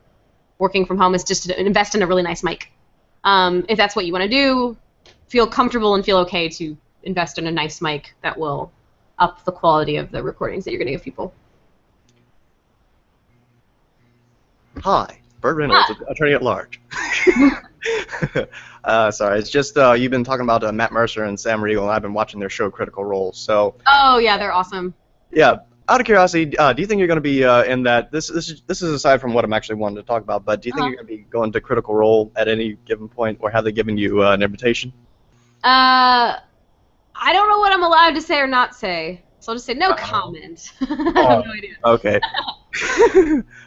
working from home, is just to invest in a really nice mic. If that's what you want to do, feel comfortable and feel okay to invest in a nice mic that will up the quality of the recordings that you're going to give people. Hi, Burt Reynolds, attorney at large. Sorry, it's just you've been talking about Matt Mercer and Sam Riegel, and I've been watching their show Critical Role. So. Oh yeah, they're awesome. Yeah, out of curiosity, do you think you're going to be in that? This is aside from what I'm actually wanting to talk about, but do you think you're going to be going to Critical Role at any given point, or have they given you an invitation? I don't know what I'm allowed to say or not say, so I'll just say no comment. I have no idea. Okay.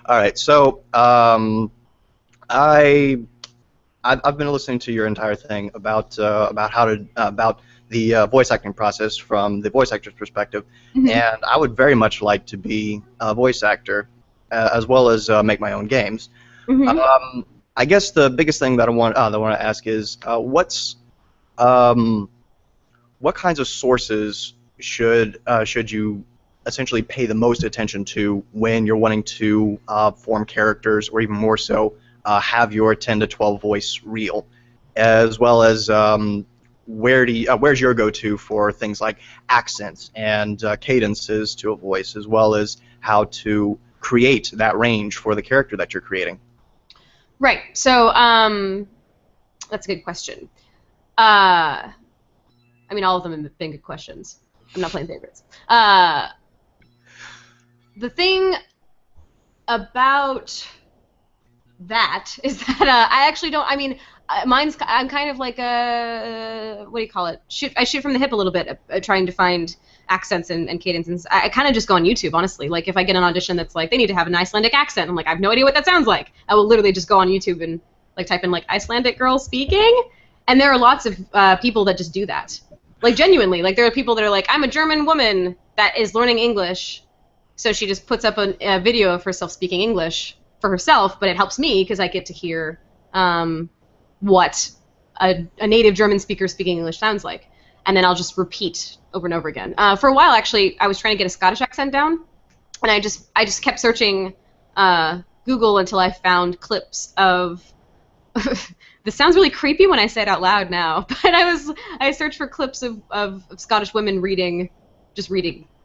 All right. So I've been listening to your entire thing about the voice acting process from the voice actor's perspective, and I would very much like to be a voice actor as well as make my own games. I guess the biggest thing that I want to ask is what kinds of sources should you essentially pay the most attention to when you're wanting to form characters, or even more so, have your 10 to 12 voice reel, as well as where's your go-to for things like accents and cadences to a voice, as well as how to create that range for the character that you're creating? Right. So that's a good question. I mean, all of them have been good questions. I'm not playing favorites. The thing about that is that I actually don't. I mean, I'm kind of like a what do you call it? I shoot from the hip a little bit, trying to find accents and cadences. I kind of just go on YouTube, honestly. Like if I get an audition that's like they need to have an Icelandic accent, I'm like I have no idea what that sounds like. I will literally just go on YouTube and like type in like Icelandic girl speaking, and there are lots of people that just do that. Like genuinely, like there are people that are like I'm a German woman that is learning English, so she just puts up a video of herself speaking English for herself, but it helps me because I get to hear what a native German speaker speaking English sounds like, and then I'll just repeat over and over again. For a while, actually, I was trying to get a Scottish accent down, and I just kept searching Google until I found clips of. This sounds really creepy when I say it out loud now, but I searched for clips of Scottish women reading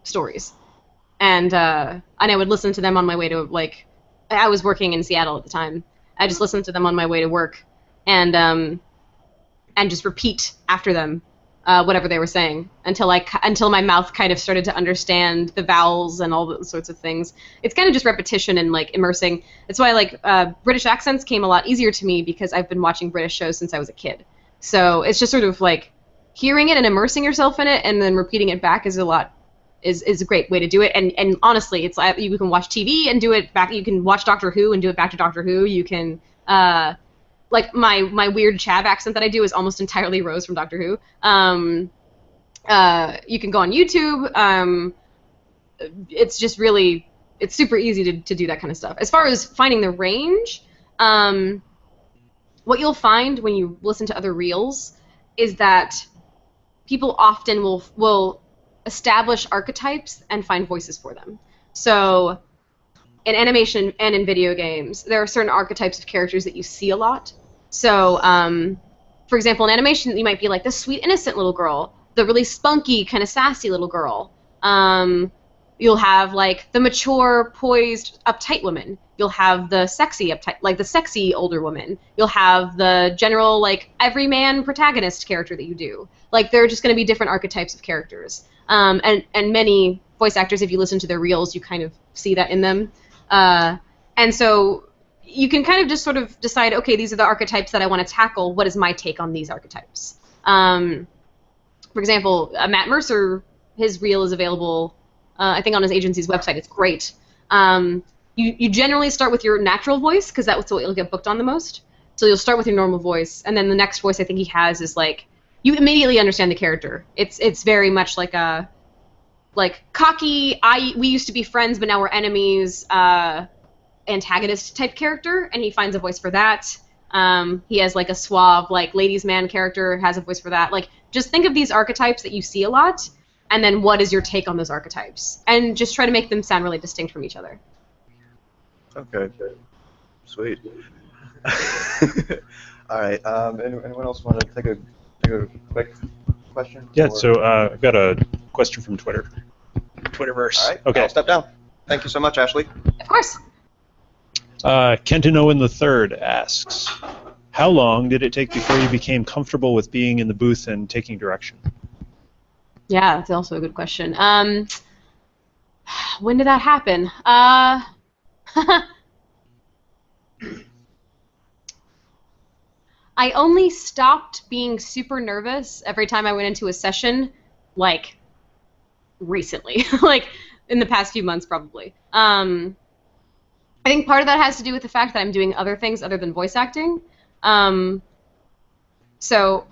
stories, and I would listen to them on my way to like. I was working in Seattle at the time. I just listened to them on my way to work, and just repeat after them whatever they were saying until my mouth kind of started to understand the vowels and all those sorts of things. It's kind of just repetition and like immersing. That's why like British accents came a lot easier to me because I've been watching British shows since I was a kid. So it's just sort of like hearing it and immersing yourself in it and then repeating it back is a great way to do it. And honestly, it's you can watch TV and do it back. You can watch Doctor Who and do it back to Doctor Who. You can like my weird Chav accent that I do is almost entirely Rose from Doctor Who. You can go on YouTube. It's just really, it's super easy to do that kind of stuff. As far as finding the range, what you'll find when you listen to other reels is that people often will establish archetypes and find voices for them. So in animation and in video games, there are certain archetypes of characters that you see a lot. So, for example, in animation, you might be like the sweet, innocent little girl, the really spunky, kind of sassy little girl. You'll have like the mature, poised, uptight woman. You'll have the sexy, uptight, like the sexy older woman. You'll have the general, like everyman protagonist character that you do. Like there are just going to be different archetypes of characters. And many voice actors, if you listen to their reels, you kind of see that in them. And so you can kind of just sort of decide, okay, these are the archetypes that I want to tackle. What is my take on these archetypes? For example, Matt Mercer, his reel is available, I think, on his agency's website. It's great. You generally start with your natural voice because that's what you'll get booked on the most. So you'll start with your normal voice, and then the next voice I think he has is like you immediately understand the character. It's very much like a cocky. We used to be friends, but now we're enemies. Antagonist type character, and he finds a voice for that. He has like a suave, like ladies' man character, has a voice for that. Like just think of these archetypes that you see a lot, and then what is your take on those archetypes, and just try to make them sound really distinct from each other. Okay, sweet. All right. Anyone else want to take a quick question? Yeah. So I've got a question from Twitter. Twitterverse. All right. Okay. I'll step down. Thank you so much, Ashley. Of course. Kenton Owen III asks, how long did it take before you became comfortable with being in the booth and taking direction? Yeah, that's also a good question. When did that happen? I only stopped being super nervous every time I went into a session, like, recently. Like, in the past few months, probably. I think part of that has to do with the fact that I'm doing other things other than voice acting. So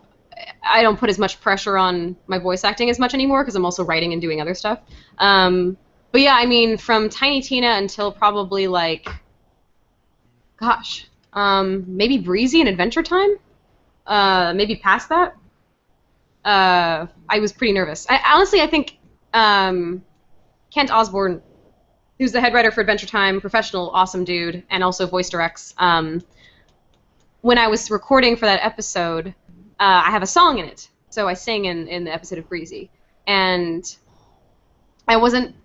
I don't put as much pressure on my voice acting as much anymore because I'm also writing and doing other stuff. But yeah, I mean, from Tiny Tina until probably like, gosh, maybe Breezy and Adventure Time? Maybe past that? I was pretty nervous. Honestly, I think Kent Osborne, who's the head writer for Adventure Time, professional, awesome dude, and also voice directs. When I was recording for that episode, I have a song in it. So I sing in the episode of Breezy. And I wasn't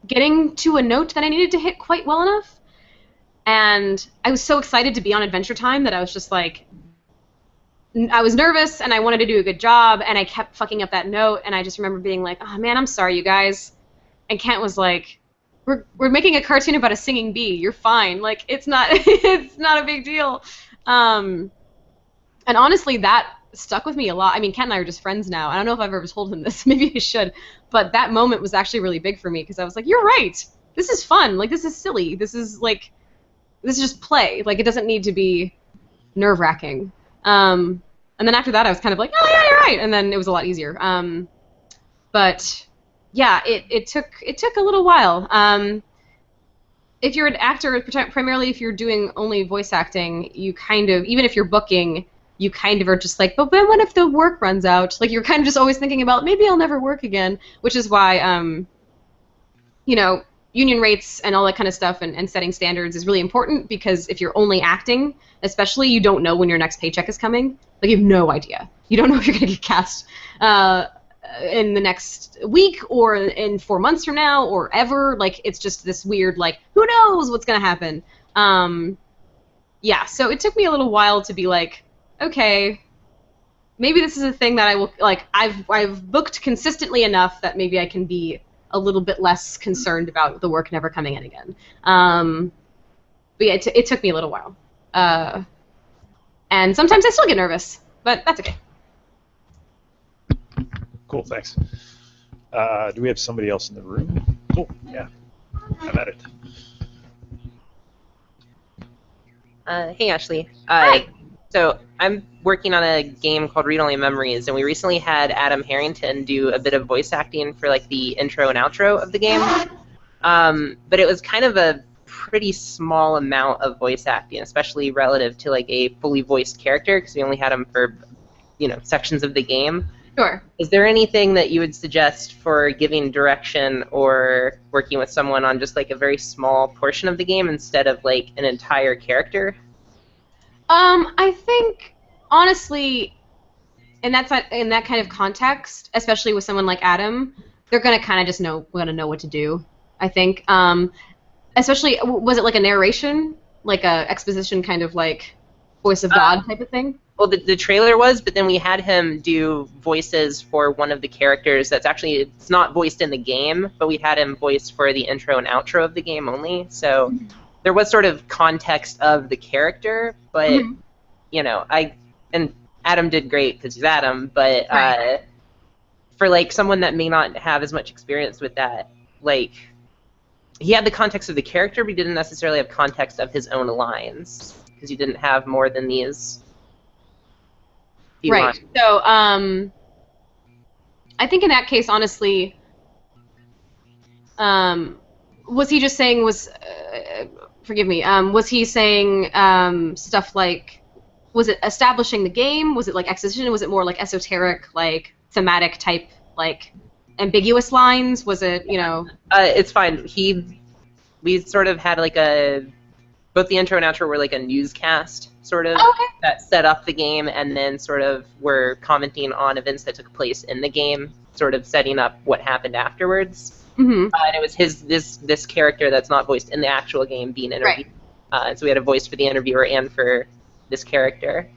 getting to a note that I needed to hit quite well enough. And I was so excited to be on Adventure Time that I was just like, I was nervous and I wanted to do a good job, and I kept fucking up that note, and I just remember being like, oh man, I'm sorry, you guys. And Kent was like, we're making a cartoon about a singing bee. You're fine. Like, it's not it's not a big deal. And honestly, that stuck with me a lot. I mean, Kent and I are just friends now. I don't know if I've ever told him this. Maybe I should. But that moment was actually really big for me because I was like, you're right. This is fun. Like, this is silly. This is just play. Like, it doesn't need to be nerve-wracking. And then after that, I was kind of like, oh, yeah, you're right. And then it was a lot easier. But yeah, it took a little while. If you're an actor, primarily if you're doing only voice acting, you kind of, even if you're booking, you kind of are just like, but then what if the work runs out? Like, you're kind of just always thinking about, maybe I'll never work again, which is why, you know, union rates and all that kind of stuff and setting standards is really important, because if you're only acting, especially, you don't know when your next paycheck is coming. Like, you have no idea. You don't know if you're going to get cast in the next week or in 4 months from now or ever. Like, it's just this weird, like, who knows what's going to happen. Yeah, so it took me a little while to be like, okay, maybe this is a thing that I will like. I've booked consistently enough that maybe I can be a little bit less concerned about the work never coming in again. But yeah, it took me a little while, and sometimes I still get nervous, but that's okay. Cool, thanks. Do we have somebody else in the room? Cool, yeah. I'm at it. Hey, Ashley. Hi. So I'm working on a game called Read Only Memories, and we recently had Adam Harrington do a bit of voice acting for like the intro and outro of the game. But it was kind of a pretty small amount of voice acting, especially relative to like a fully voiced character, because we only had him for, sections of the game. Sure. Is there anything that you would suggest for giving direction or working with someone on just like a very small portion of the game instead of like an entire character? I think honestly, in that kind of context, especially with someone like Adam, they're gonna kind of just know what to do. I think, especially, was it like a narration, like a exposition kind of like voice of God type of thing? Well, the trailer was, but then we had him do voices for one of the characters that's actually, it's not voiced in the game, but we had him voiced for the intro and outro of the game only. So there was sort of context of the character, but, and Adam did great because he's Adam, but for like someone that may not have as much experience with that, like, he had the context of the character, but he didn't necessarily have context of his own lines, because he didn't have more than these. Right. So, I think in that case, honestly, was he just saying forgive me, was he saying stuff like, was it establishing the game? Was it like exposition? Was it more like esoteric, like thematic type, like ambiguous lines? Was it, It's fine. We sort of had like both the intro and outro were like a newscast, sort of, that set up the game, and then sort of were commenting on events that took place in the game, sort of setting up what happened afterwards. Mm-hmm. And it was this character that's not voiced in the actual game being interviewed. Right. And so we had a voice for the interviewer and for this character.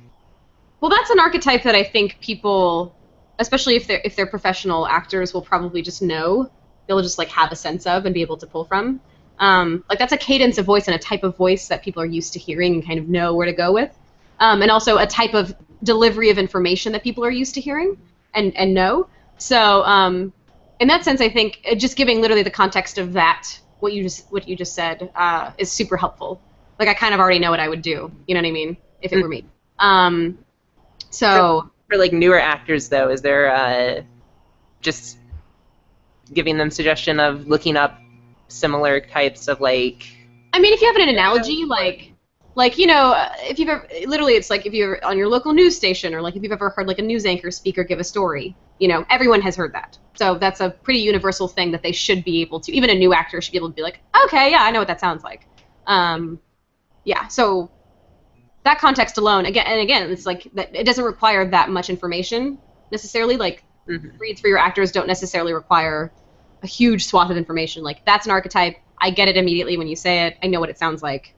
Well, that's an archetype that I think people, especially if they're professional actors, will probably just know. They'll just like have a sense of and be able to pull from. Like that's a cadence of voice and a type of voice that people are used to hearing and kind of know where to go with, and also a type of delivery of information that people are used to hearing and know. So in that sense, I think just giving literally the context of that, what you just said, is super helpful. Like I kind of already know what I would do. You know what I mean? If it were me. So for like newer actors though, is there just giving them suggestion of looking up similar types of like, I mean, if you have an analogy, like if you've ever, literally, it's like if you're on your local news station, or like if you've ever heard like a news anchor speak or give a story, everyone has heard that. So that's a pretty universal thing that they should be able to, even a new actor should be able to be like, okay, yeah, I know what that sounds like. Yeah, so that context alone, again, it's like that it doesn't require that much information necessarily. Like reads for your actors don't necessarily require a huge swath of information. Like that's an archetype. I get it immediately when you say it. I know what it sounds like.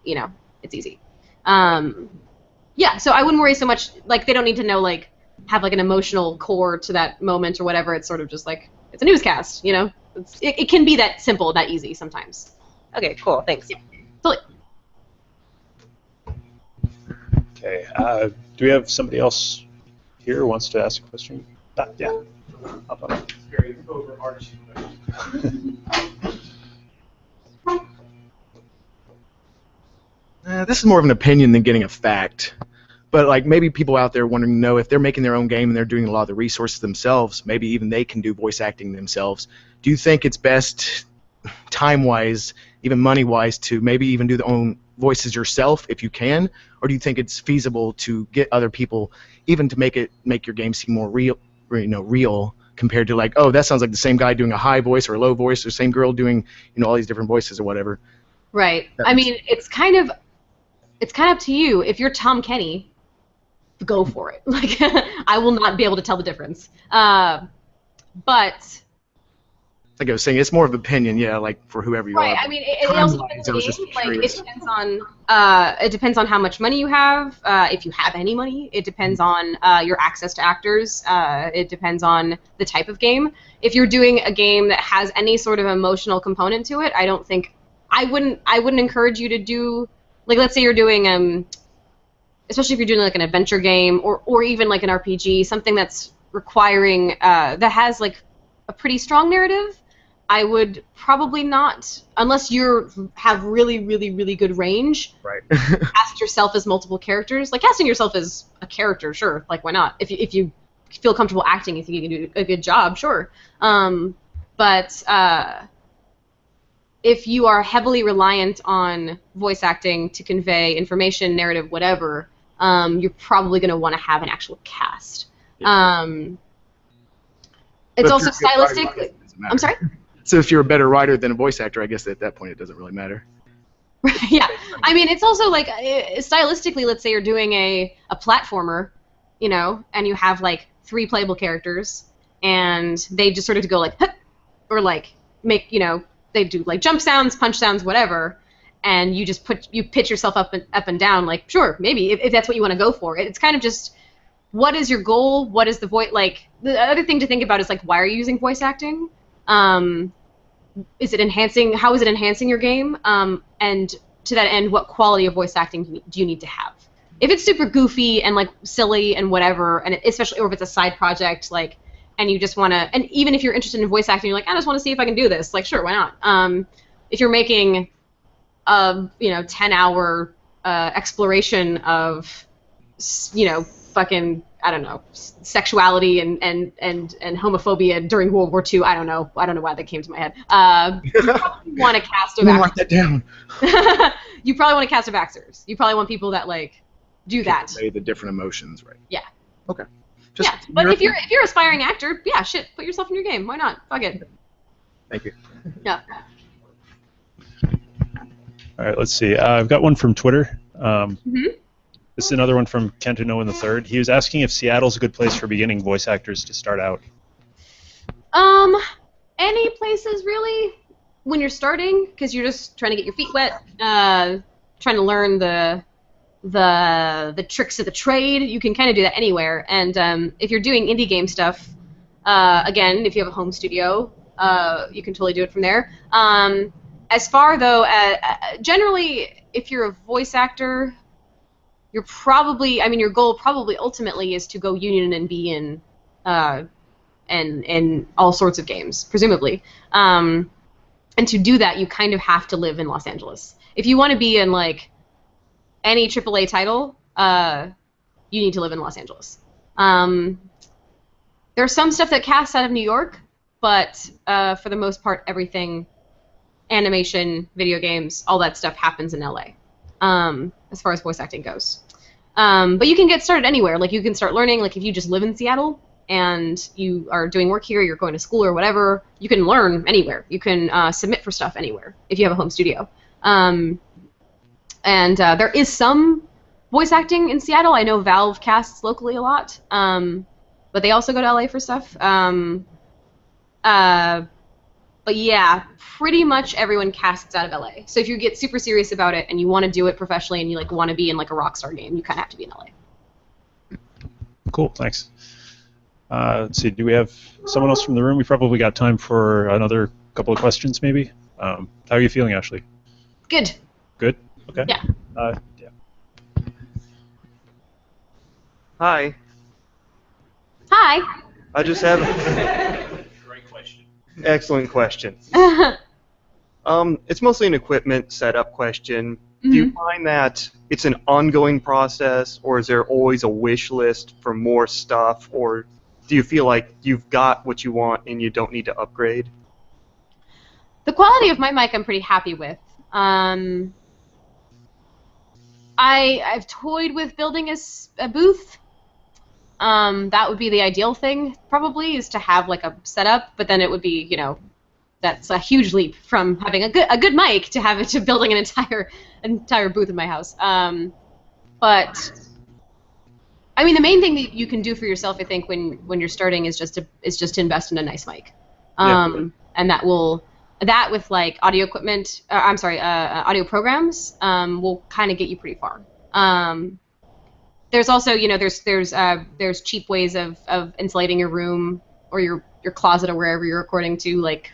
It's easy. Yeah, so I wouldn't worry so much. Like they don't need to know like have like an emotional core to that moment or whatever. It's sort of just like it's a newscast. It can be that simple, that easy sometimes. Okay, cool. Thanks. Yeah, totally. Okay. Do we have somebody else here who wants to ask a question? Yeah. Up on it. Very overarching question. This is more of an opinion than getting a fact. But like maybe people out there wanting to know if they're making their own game and they're doing a lot of the resources themselves, maybe even they can do voice acting themselves. Do you think it's best, time-wise, even money-wise, to maybe even do their own voices yourself if you can, or do you think it's feasible to get other people even to make your game seem more real, real compared to like, oh, that sounds like the same guy doing a high voice or a low voice, or same girl doing all these different voices or whatever. Right. I mean, it's kind of up to you. If you're Tom Kenny, go for it. Like, I will not be able to tell the difference. But like I was saying, it's more of opinion, yeah, like for whoever you Right. are. I mean, it also depends on the game. Like, it depends on how much money you have, if you have any money. It depends on your access to actors. It depends on the type of game. If you're doing a game that has any sort of emotional component to it, I wouldn't encourage you to do, like, let's say you're doing especially if you're doing like an adventure game or even like an RPG, something that's requiring that has like a pretty strong narrative. I would probably not, unless you have really, really, really good range. Right. Cast yourself as multiple characters. Like casting yourself as a character, sure. Like why not? If you feel comfortable acting, you think you can do a good job, sure. But if you are heavily reliant on voice acting to convey information, narrative, whatever, you're probably going to want to have an actual cast. Yeah. It's also stylistic. I'm sorry? So if you're a better writer than a voice actor, I guess at that point it doesn't really matter. Yeah. I mean, it's also like, stylistically, let's say you're doing a platformer, you know, and you have like 3 playable characters, and they just sort of go like, or like make, you know, they do like jump sounds, punch sounds, whatever, and you just pitch yourself up and down. Like, sure, maybe if that's what you want to go for. It's kind of just, what is your goal? What is the voice? Like, the other thing to think about is like, why are you using voice acting? Is it enhancing? How is it enhancing your game? And to that end, what quality of voice acting do you need to have? If it's super goofy and like silly and whatever, and especially, or if it's a side project, like, and you just want to, and even if you're interested in voice acting, you're like, I just want to see if I can do this. Like, sure, why not? If you're making a 10-hour exploration of, fucking, I don't know, sexuality and homophobia during World War II. I don't know why that came to my head. You probably want to cast of actors. Write that down. You probably want to cast of actors. You probably want people that like do that. Say the different emotions, right? Yeah. Okay. Yeah, but if you're an aspiring actor, yeah, shit, put yourself in your game. Why not? Fuck it. Thank you. Yeah. All right, let's see. I've got one from Twitter. Mm-hmm. This is another one from Kentano in the Third. He was asking if Seattle's a good place for beginning voice actors to start out. Any places really when you're starting, because you're just trying to get your feet wet, trying to learn the tricks of the trade. You can kind of do that anywhere. And if you're doing indie game stuff, again, if you have a home studio, you can totally do it from there. As far though, generally, if you're a voice actor, you're probably, I mean, your goal probably ultimately is to go union and be in all sorts of games, presumably. And to do that, you kind of have to live in Los Angeles. If you want to be in like any AAA title, you need to live in Los Angeles. There's some stuff that casts out of New York, but for the most part, everything, animation, video games, all that stuff happens in LA, as far as voice acting goes. But you can get started anywhere. Like, you can start learning, like, if you just live in Seattle and you are doing work here, you're going to school or whatever, you can learn anywhere. You can submit for stuff anywhere if you have a home studio. And there is some voice acting in Seattle. I know Valve casts locally a lot, but they also go to LA for stuff. But yeah, pretty much everyone casts out of LA. So if you get super serious about it and you want to do it professionally and you like want to be in like a Rockstar game, you kind of have to be in LA. Cool, thanks. Let's see, do we have someone else from the room? We probably got time for another couple of questions, maybe. How are you feeling, Ashley? Good. Good? Okay. Yeah. Yeah. Hi. Hi. I just have Great question. excellent question. It's mostly an equipment setup question. Do you find that it's an ongoing process, or is there always a wish list for more stuff, or do you feel like you've got what you want and you don't need to upgrade? The quality of my mic I'm pretty happy with. I've toyed with building a booth. That would be the ideal thing, probably, is to have like a setup, but then it would be, that's a huge leap from having a good mic to building an entire booth in my house. But I mean, the main thing that you can do for yourself, I think, when you're starting is just to invest in a nice mic. Yeah. and that with like audio equipment, audio programs, will kind of get you pretty far. There's also, there's cheap ways of insulating your room or your closet or wherever you're recording to, like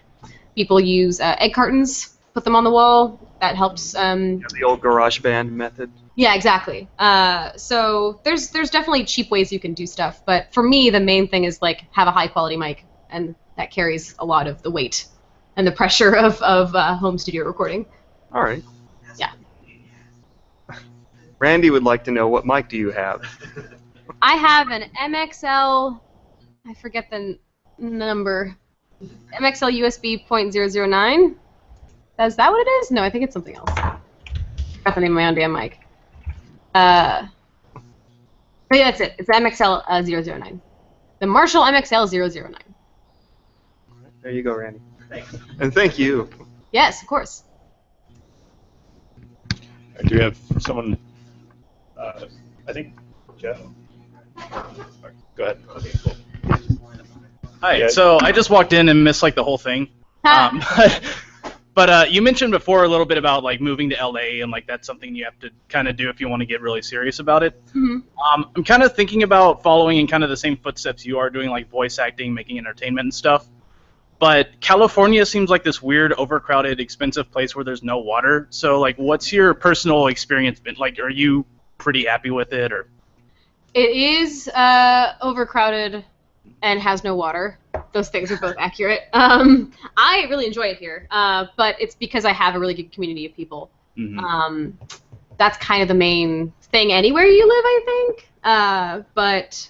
people use egg cartons, put them on the wall. That helps. The old GarageBand method. Yeah, exactly. So there's definitely cheap ways you can do stuff, but for me the main thing is like have a high quality mic, and that carries a lot of the weight and the pressure of home studio recording. All right. Yeah. Randy would like to know, what mic do you have? I have an MXL. I forget the number. MXL USB .009. Is that what it is? No, I think it's something else. I forgot the name of my own damn mic. But yeah, that's it. It's the MXL 009. The Marshall MXL 009. There you go, Randy. Thanks. And thank you. Yes, of course. Do we have someone? I think Jeff. Go ahead. Okay, cool. Hi. Yeah. So I just walked in and missed like the whole thing. But you mentioned before a little bit about like moving to LA, and like that's something you have to kind of do if you want to get really serious about it. Mm-hmm. I'm kind of thinking about following in kind of the same footsteps you are, doing like voice acting, making entertainment and stuff. But California seems like this weird, overcrowded, expensive place where there's no water. So like, what's your personal experience been like? Are you pretty happy with it, or? It is overcrowded and has no water. Those things are both accurate. I really enjoy it here, but it's because I have a really good community of people. Mm-hmm. That's kind of the main thing anywhere you live, I think. But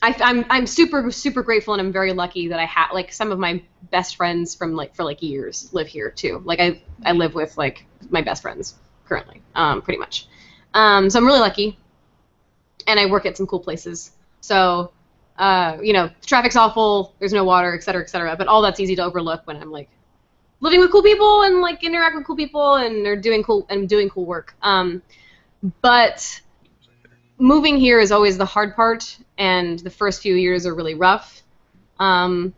I'm super grateful, and I'm very lucky that I have like some of my best friends from like for like years live here too. Like I live with like my best friends currently, pretty much. So I'm really lucky, and I work at some cool places. So. Traffic's awful, there's no water, et cetera, but all that's easy to overlook when I'm, like, living with cool people and, like, interact with cool people and are doing cool work. But moving here is always the hard part, and the first few years are really rough. Don't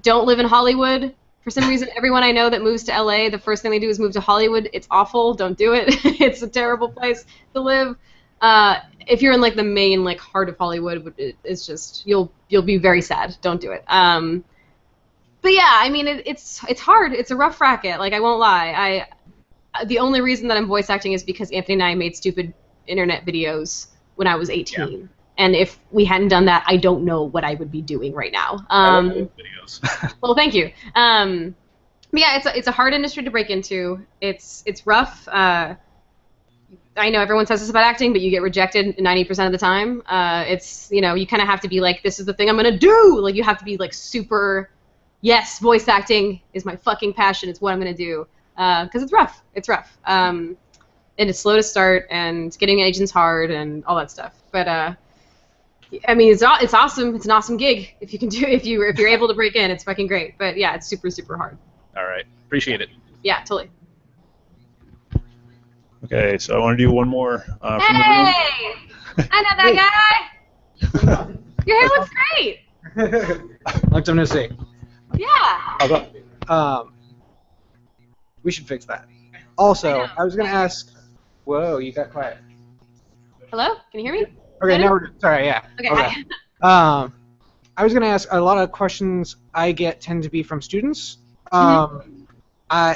live in Hollywood. For some reason, everyone I know that moves to LA, the first thing they do is move to Hollywood. It's awful. Don't do it. It's a terrible place to live. If you're in like the main like heart of Hollywood, it's just you'll be very sad. Don't do it. But yeah, I mean it's hard. It's a rough racket. Like I won't lie. The only reason that I'm voice acting is because Anthony and I made stupid internet videos when I was 18. Yeah. And if we hadn't done that, I don't know what I would be doing right now. I love those videos. Well, thank you. But yeah, it's a hard industry to break into. It's rough. I know everyone says this about acting, but you get rejected 90% of the time. It's, you kind of have to be like, this is the thing I'm going to do. Like, you have to be, like, super, yes, voice acting is my fucking passion. It's what I'm going to do. Because it's rough. It's rough. And it's slow to start, and getting an agent's hard, and all that stuff. But, I mean, it's awesome. It's an awesome gig. If you can do, if you're able to break in, it's fucking great. But, yeah, it's super hard. All right. Appreciate it. Yeah, totally. Okay, so I want to do one more from the room. Hey! I know that guy! Your hair looks great! Like I'm gonna say. Yeah! How about? We should fix that. Also, I was gonna ask. Whoa, you got quiet. Hello? Can you hear me? Okay, now we're. Sorry, yeah. Okay. I was gonna ask, a lot of questions I get tend to be from students.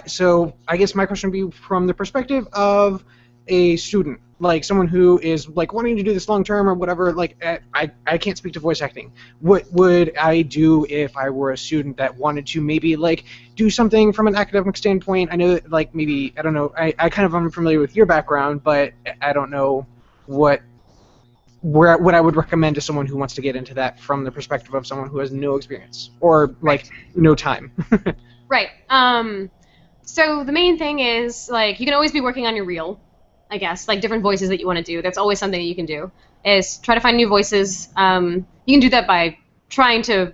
So I guess my question would be from the perspective of a student, like someone who is like wanting to do this long term or whatever. Like I can't speak to voice acting. What would I do if I were a student that wanted to maybe like do something from an academic standpoint? I know that like maybe I don't know. I kind of am familiar with your background, but I don't know what I would recommend to someone who wants to get into that from the perspective of someone who has no experience or like no time. Right. So the main thing is, like, you can always be working on your reel, I guess, like different voices that you want to do. That's always something that you can do, is try to find new voices. You can do that by trying to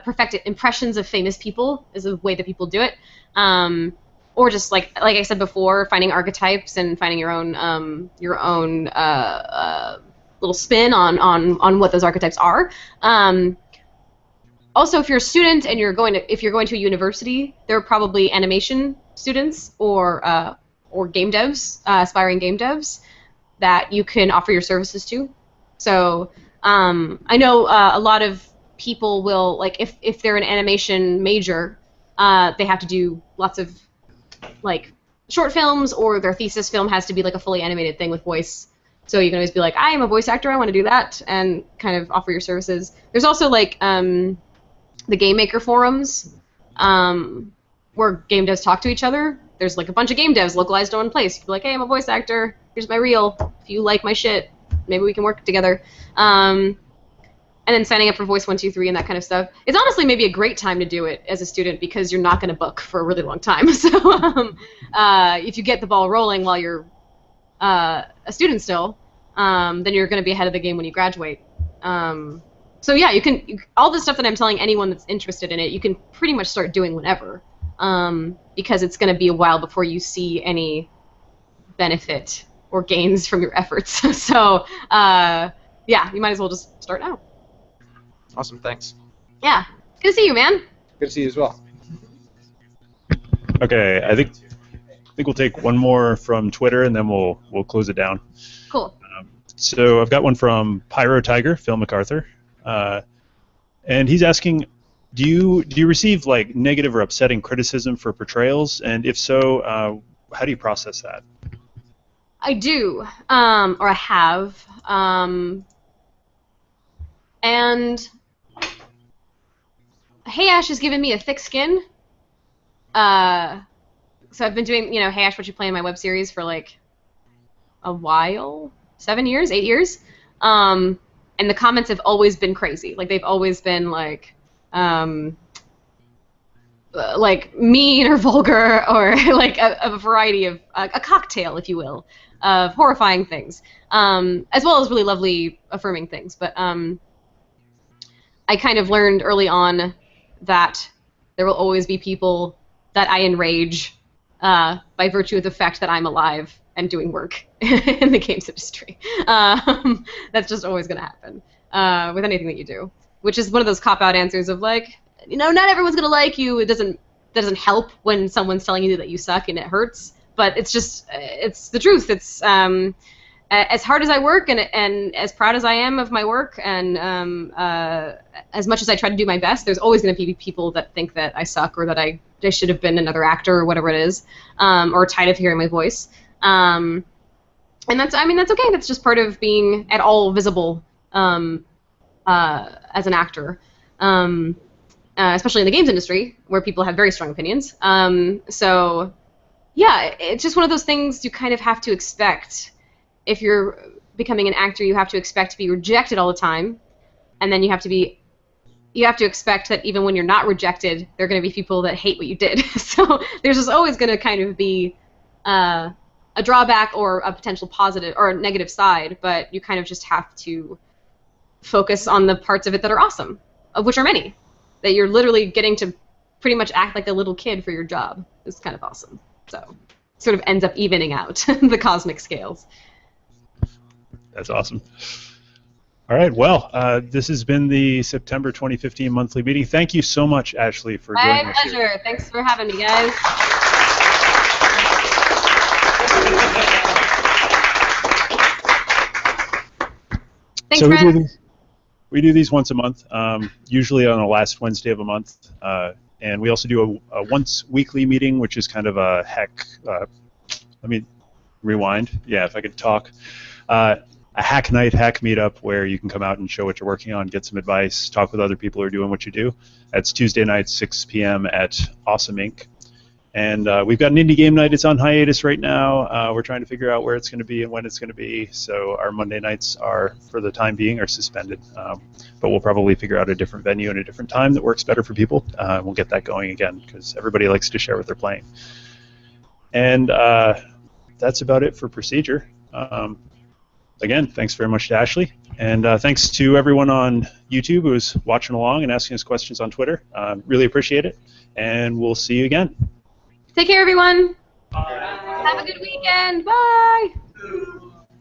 perfect it. Impressions of famous people is a way that people do it. Or just, like I said before, finding archetypes and finding your own little spin on what those archetypes are. also, if you're a student and if you're going to a university, there are probably animation students or game devs, aspiring game devs, that you can offer your services to. So I know a lot of people will, like, if they're an animation major, they have to do lots of like short films, or their thesis film has to be like a fully animated thing with voice. So you can always be like, I am a voice actor, I want to do that, and kind of offer your services. There's also like the game maker forums, where game devs talk to each other. There's like a bunch of game devs localized to one place. You can be like, hey, I'm a voice actor, here's my reel. If you like my shit, maybe we can work together. And then signing up for Voice 123 and that kind of stuff. It's honestly maybe a great time to do it as a student because you're not going to book for a really long time. So if you get the ball rolling while you're a student still, then you're going to be ahead of the game when you graduate. So yeah, all the stuff that I'm telling anyone that's interested in it, you can pretty much start doing whenever, because it's going to be a while before you see any benefit or gains from your efforts. So yeah, you might as well just start now. Awesome, thanks. Yeah, good to see you, man. Good to see you as well. Okay, I think we'll take one more from Twitter, and then we'll close it down. Cool. So I've got one from Pyro Tiger, Phil MacArthur, and he's asking, do you receive like negative or upsetting criticism for portrayals, and if so, how do you process that? I do, or I have, and Hey Ash has given me a thick skin. So I've been doing, Hey Ash Whatcha Playin, my web series, for like a while, 7 years, 8 years, and the comments have always been crazy. Like they've always been like mean or vulgar, or like a variety of a cocktail, if you will, of horrifying things, as well as really lovely, affirming things. But I kind of learned early on that there will always be people that I enrage by virtue of the fact that I'm alive and doing work in the games industry. That's just always going to happen with anything that you do, which is one of those cop-out answers of like, not everyone's going to like you. It doesn't help when someone's telling you that you suck, and it hurts. But it's just, it's the truth. It's as hard as I work and as proud as I am of my work, and as much as I try to do my best, there's always going to be people that think that I suck, or that I should have been another actor, or whatever it is, or tired of hearing my voice. And that's okay. That's just part of being at all visible as an actor, especially in the games industry, where people have very strong opinions. So yeah, it's just one of those things you kind of have to expect. If you're becoming an actor, you have to expect to be rejected all the time, and then you have to expect that even when you're not rejected, there are going to be people that hate what you did. So there's just always going to kind of be a drawback or a potential positive or a negative side, but you kind of just have to focus on the parts of it that are awesome, of which are many, that you're literally getting to pretty much act like a little kid for your job. It's kind of awesome. So sort of ends up evening out the cosmic scales. That's awesome. All right, well, this has been the September 2015 monthly meeting. Thank you so much, Ashly, for joining us. My pleasure. Thanks for having me, guys. Thanks, so friends. we do these once a month, usually on the last Wednesday of a month, and we also do a once weekly meeting, which is kind of a let me rewind. Yeah, if I could talk. A hack night, hack meetup, where you can come out and show what you're working on, get some advice, talk with other people who are doing what you do. That's Tuesday night, 6 p.m. at Awesome Inc. And we've got an indie game night. It's on hiatus right now. We're trying to figure out where it's going to be and when it's going to be. So our Monday nights are, for the time being, are suspended. But we'll probably figure out a different venue and a different time that works better for people. We'll get that going again, because everybody likes to share what they're playing. And that's about it for procedure. Again, thanks very much to Ashly, and thanks to everyone on YouTube who's watching along and asking us questions on Twitter. Really appreciate it, and we'll see you again. Take care, everyone. Bye. Have a good weekend. Bye.